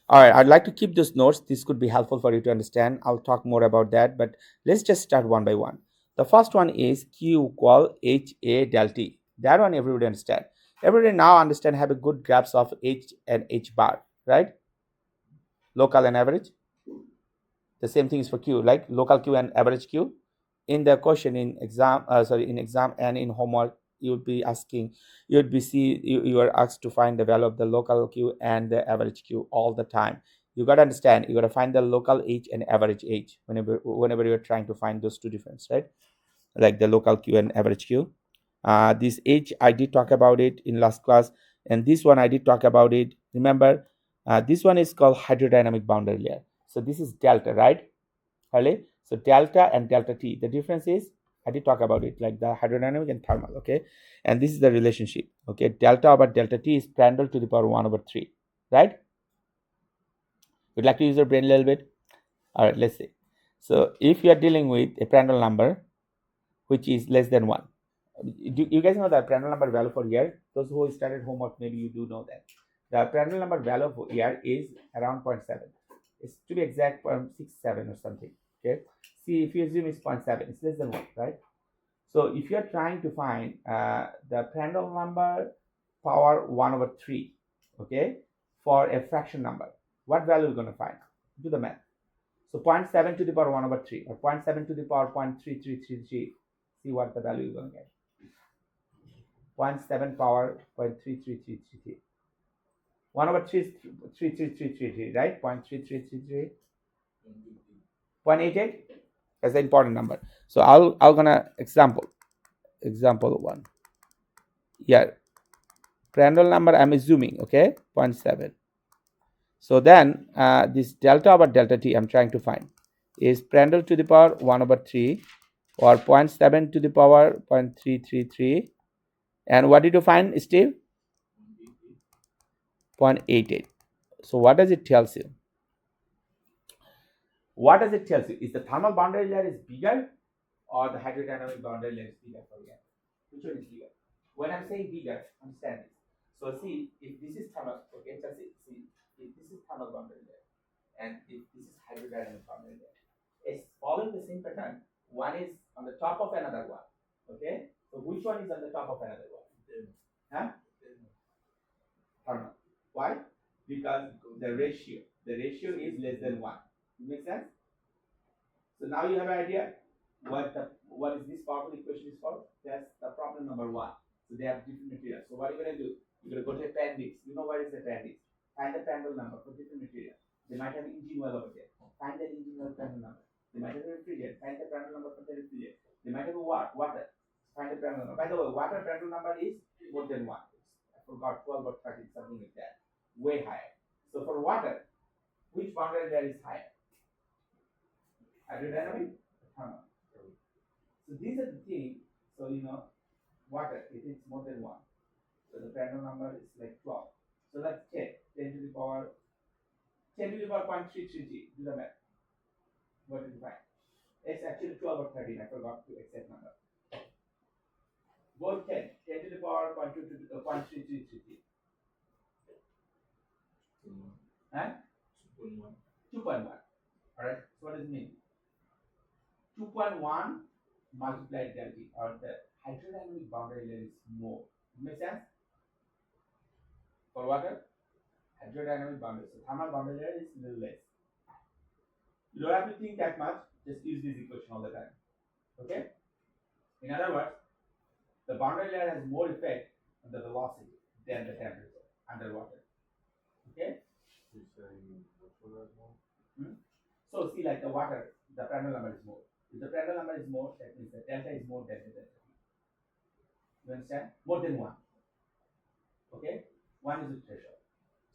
All right, I'd like to keep those notes. This could be helpful for you to understand. I'll talk more about that, but let's just start one by one. The first one is Q equal HA del T. That one everybody understand. Everybody now understand, have a good grasp of H and H bar, right? Local and average. The same thing is for Q, like local Q and average Q. In the question in exam, in exam and in homework, you would be asking, you are asked to find the value of the local Q and the average Q all the time. You got to understand, you got to find the local H and average H whenever you're trying to find those two difference, right? Like the local Q and average Q. This H, I did talk about it in last class, and this one I did talk about it. Remember, this one is called hydrodynamic boundary layer. So this is delta, right? Harley? So delta and delta T. The difference is, I did talk about it, like the hydrodynamic and thermal, okay? And this is the relationship, okay? Delta over delta T is Prandtl to the power 1 over 3, right? Would like to use your brain a little bit? All right, let's see. So if you are dealing with a Prandtl number which is less than 1, you guys know the Prandtl number value for year? Those who started homework, maybe you do know that. The Prandtl number value for year is around 0.7. It's to be exact 0.67 or something, okay? See, if you assume it's 0.7, it's less than 1, right? So if you're trying to find the Prandtl number power 1 over 3, okay, for a fraction number, what value are you going to find? Do the math. So 0.7 to the power 1 over 3 or 0.7 to the power 0.3333. See what the value you're going to get. 0.7 power 0.33333. 1 over 3 is 33333, right? 0.3333. 0.88 as the important number. So I'll gonna example 1. Yeah, Prandtl number I'm assuming, okay, 0.7. So then this delta over delta T I'm trying to find is Prandtl to the power 1 over 3 or 0.7 to the power 0.333. And what did you find, Steve? 0.88. So what does it tells you? What does it tell you? Is the thermal boundary layer is bigger or the hydrodynamic boundary layer is bigger for you? Which one is bigger? When I'm saying bigger, understand this. So see, if this is thermal, okay, just see, if this is thermal boundary layer and if this is hydrodynamic boundary layer, it's following the same pattern. One is on the top of another one, okay? So which one is on the top of another one? Huh? Thermal. Why? Because the ratio is less than 1. Make sense? So now you have an idea what is this powerful equation is for? That's the problem number 1. So they have different materials. So what are you going to do? You're going to go to appendix. You know what is the appendix? Find the Prandtl number for different materials. They might have engine oil over there. Find that engine oil Prandtl number. They might have a refrigerant. Find the Prandtl number for the refrigerant. They might have a water. Find the Prandtl number. By the way, water Prandtl number is more than 1. I forgot 12 or 13, something like that. Way higher. So for water, which boundary layer is higher? Hydrodynamic, thermal. So these are the things. So water, it is more than 1. So the Prandtl number is like 12. So let's check 10 to the power 0.333. Do the math. What did you find? It's actually 12 or 13. I forgot the exact number. Both 10 to the power 0.333. Huh? 2.1. Alright. So what does it mean? 2.1 multiplied delta T, or the hydrodynamic boundary layer is more. Make sense? For water, hydrodynamic boundary. So thermal boundary layer is little less. You don't have to think that much. Just use this equation all the time. Okay? In other words, the boundary layer has more effect on the velocity than the temperature underwater. Okay? So see, like the water, the Prandtl number is more. If the Prandtl number is more, that means the delta is more than the delta. You understand? More than 1. Okay? 1 is the threshold.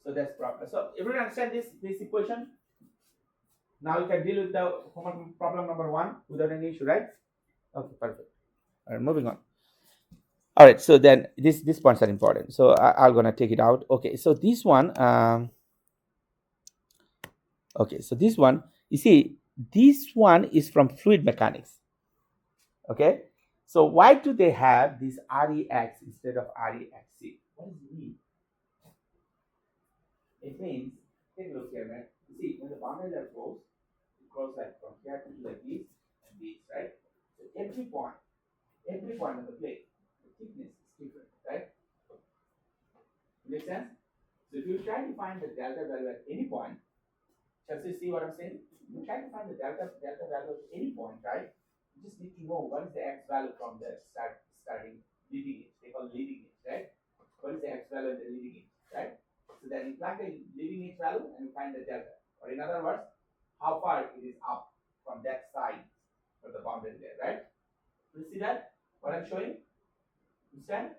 So that's proper. So everyone understand this equation? Now you can deal with the problem number 1 without any issue, right? Okay, perfect. All right, moving on. All right, so then these points are important. So I'm gonna take it out. Okay, so this one, okay, so this one, you see, this one is from fluid mechanics. Okay, so why do they have this REX instead of REXC? What does it mean? It means, take a look here, man. You see, when the boundary layer goes, it goes like from here to like this and this, right? So every point of the plate, the thickness is different, right? Make sense? So if you try to find the delta value at any point, just to see what I'm saying, you try to find the delta value at any point, right? You just need to know what is the x value from the starting leading edge. They call leading edge, right? What is the x value at the leading edge, right? So then you plug the leading edge value and you find the delta. Or in other words, how far it is up from that side of the boundary there, right? You see that? What I'm showing? Understand?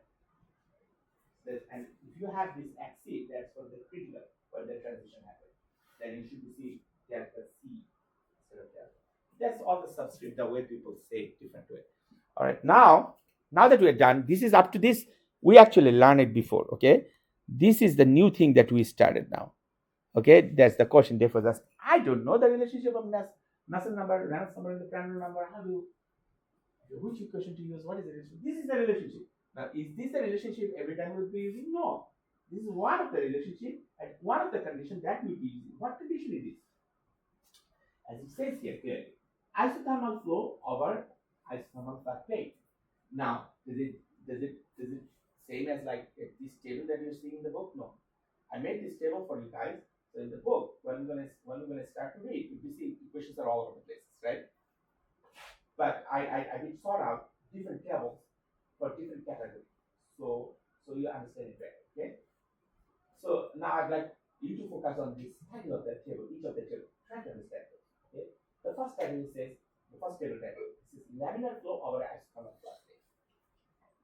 And if you have this XC, that's for the critical where the transition happens. Then you should see delta C instead of delta. That's all the subscript, the way people say it different way. All right, now that we're done, this is up to this. We actually learned it before, okay? This is the new thing that we started now. Okay, that's the question. Therefore, just I don't know the relationship of Nusselt number, Reynolds number, and the Prandtl number. How do which equation to use? What is the relationship? This is the relationship. Now, is this the relationship every time we'll be using? No. This is one of the relationship and one of the conditions that we'll be using. What condition is this? As it says here clearly, isothermal flow over isothermal flat plate. Now, is it same as like this table that you're seeing in the book? No. I made this table for you guys. So in the book, when we're gonna start to read, you see equations are all over the places, right? But I did sort out different tables for different categories. So you understand it better, okay? So now I'd like you to focus on this title of that table, each of the table. Try to understand it. Okay? The first category says, the first table title says laminar flow over isothermal flat plate.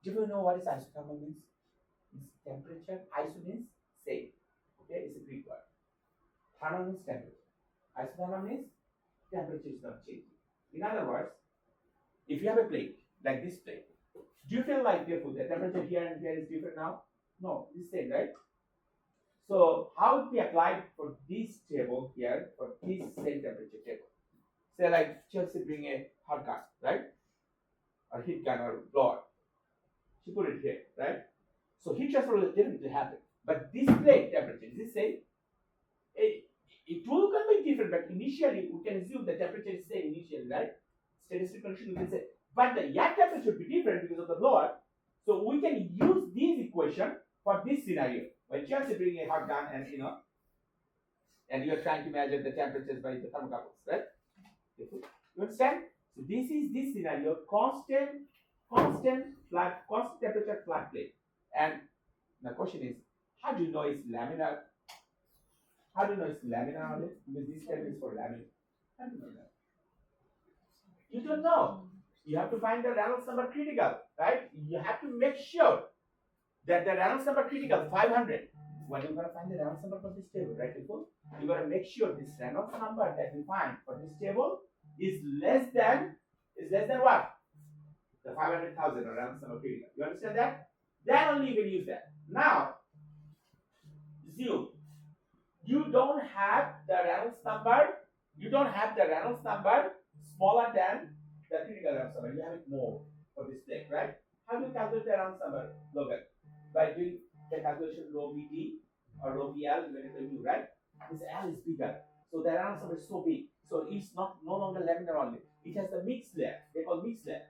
Do you know what is isothermal means? It's temperature. Iso means same. Okay, it's a Greek word. Thermal means temperature. Isothermal means temperature is not changing. In other words, if you have a plate, like this plate, do you feel like therefore the temperature here and here is different now? No, it's the same, right? So how would we apply for this table here for this same temperature table? Say like Chelsea bring a hot gun, right? Or heat gun or blower. She put it here, right? So heat transfer will definitely happen. But this plate temperature, is it same? It will be different, but initially we can assume the temperature is same initially, right? Steady state condition we can say. But the air temperature should be different because of the blower. So we can use this equation for this scenario. When Chelsea bring a hot gun and and you are trying to measure the temperatures by the thermocouples, right? You understand? So this is this scenario, constant temperature flat plate. And the question is, how do you know it's laminar? How do you know it's laminar only? Because this term is for laminar. How do you know that? You don't know. You have to find the Reynolds number critical, right? You have to make sure that the Reynolds number critical 500. When you're going to find the Reynolds number for this table, right, people? You're going to make sure this Reynolds number that you find for this table is less than what? The 500,000 or Reynolds number critical. You understand that? Then only you can use that. Now, assume you don't have the Reynolds number. You don't have the Reynolds number smaller than the critical Reynolds number. You have it more for this plate, right? How do you calculate the Reynolds number, Logan? By doing the calculation rho VT or rho VL divided by U, right? This L is bigger. So the Reynolds number is so big. So it's no longer laminar only. It has the mixed layer. They call mixed layer.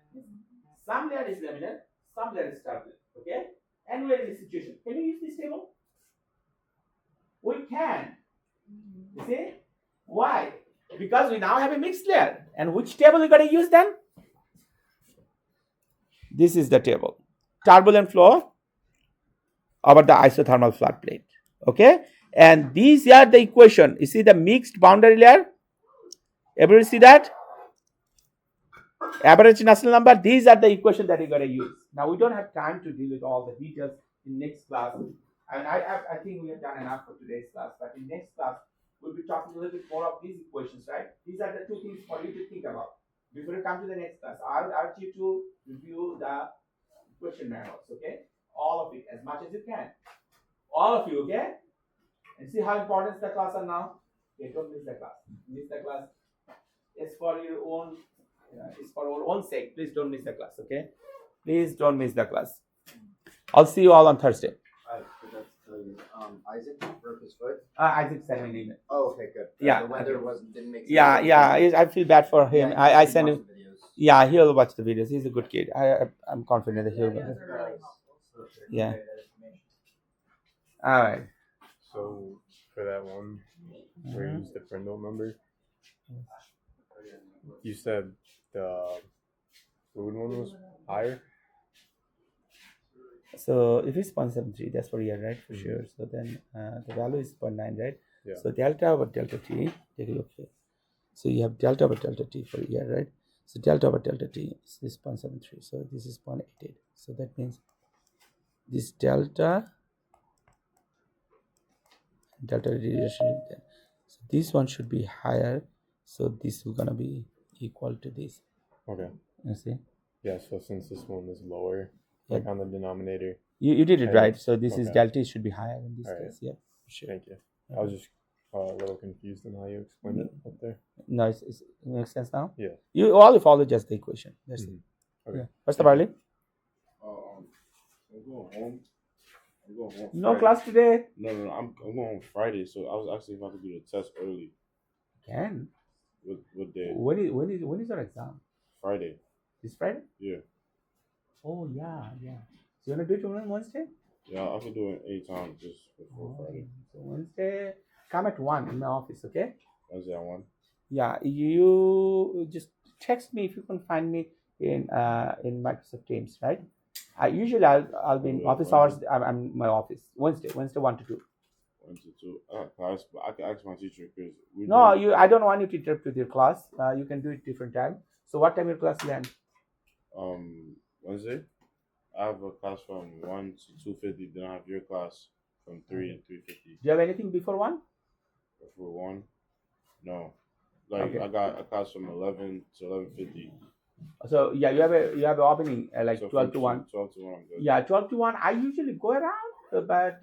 Some layer is laminar, some layer is turbulent. Okay? And we're in this situation. Can you use this table? We can. You see? Why? Because we now have a mixed layer. And which table we got to use then? This is the table. Turbulent flow over the isothermal flat plate. Okay? And these are the equation. You see the mixed boundary layer? Everybody see that? Average Nusselt number. These are the equation that you're going to use. Now, we don't have time to deal with all the details in next class. And I think we have done enough for today's class. But in next class, we'll be talking a little bit more of these equations, right? These are the two things for you to think about. Before you come to the next class, I'll urge you to review the question manuals, okay? All of it, as much as you can. All of you, okay? And see how important the class are now? Okay, don't miss the class. Miss the class. It's for your own, it's for our own sake. Please don't miss the class, okay? Please don't miss the class. I'll see you all on Thursday. I forgot to tell you, Isaac broke his foot. Isaac sent me an email. Oh, okay, good. Yeah, The weather okay. didn't make sense. Yeah, I feel bad for him. Yeah, I you sent watch him. the videos. Yeah, he'll watch the videos. He's a good kid. I'm confident that he'll. Videos are really helpful. Yeah. Okay, that information. All right. So for that one where you used the Prindle number, you said the food one was higher. So if it's 0.73, that's for year, right? For sure. So then the value is 0.9, right? Yeah. So delta over delta t, take a look here. So you have delta over delta t for year, right? So delta over delta t is 0.73. So this is 0.88. So that means this delta relation. So this one should be higher. So this is gonna be equal to this. Okay. You see? Yeah. So since this one is lower, like on the denominator. You did it Okay. right. So this is Okay. delta should be higher in this All right. case. Yeah, for sure. Thank you. I was just a little confused in how you explained it up there. No, it makes sense now. Yeah. You all follow just the equation. That's it. Mhm. Okay. Yeah. What's the Barley? I'm going home. No Friday. class today. No. I'm going home Friday, so I was actually about to do the test early. Can. What day? When is your exam? Friday. This Friday? Yeah. Oh yeah. So you wanna do it on Wednesday? Yeah, I could do it anytime just before Friday. So Wednesday, come at 1 in my office, okay? Wednesday at 1. Yeah, you just text me if you can find me in Microsoft Teams, right? I'll be in Yeah, office Wednesday. hours. I'm in my office Wednesday 1 to 2. 1 to 2. Class, but I can ask my teacher because we No, do- I don't want you to interrupt with your class. You can do it different time. So what time your class will end? Wednesday. I have a class from 1 to 2:50. Then I have your class from 3 and 3:50. Do you have anything before 1? For 1, no. Like Okay. I got a class from 11 to 11:50. So yeah, you have an opening like So 12 to from 1. 12 to 1, I'm good. Yeah, 12 to 1. I usually go around, but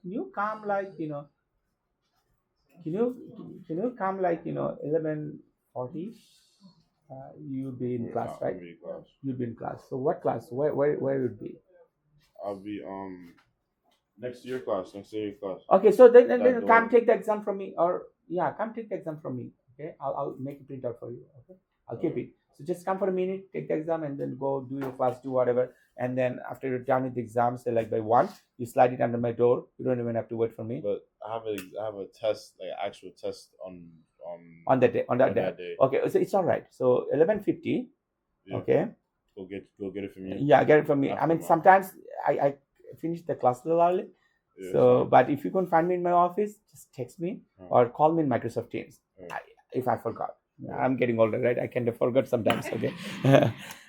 can you come like can you come like 11:40? You'll be in Yeah, class, I'll right? be in class. You'll be in class. So what class? Where would be? I'll be next to your class. Okay, so then That come door. take the exam from me, or come take the exam from me. Okay, I'll make a printout for you. Okay, I'll keep it. So just come for a minute, take the exam, and then go do your class, do whatever. And then after you're done with the exam, say like by 1, you slide it under my door. You don't even have to wait for me But I have a test, like actual test on on that day. On that day. that day. Okay, so it's all right. So 11:50. Yeah. Okay. Go get it from you. Yeah, get it from me. I After mean, my- sometimes I finish the class a little early. Yeah, So, but if you can find me in my office, just text me Alright. or call me in Microsoft Teams. Alright. If I forgot, I'm getting older, right? I kind of forget sometimes. Okay.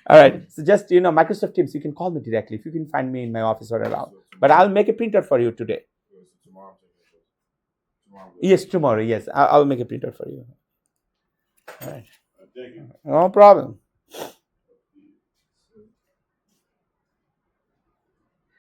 All right. So just Microsoft Teams, you can call me directly if you can find me in my office or around. But I'll make a printout for you today. So tomorrow I'm taking a test. Tomorrow I'm good. Yes, tomorrow. Yes, I'll make a printout for you. All right. Thank you. No problem.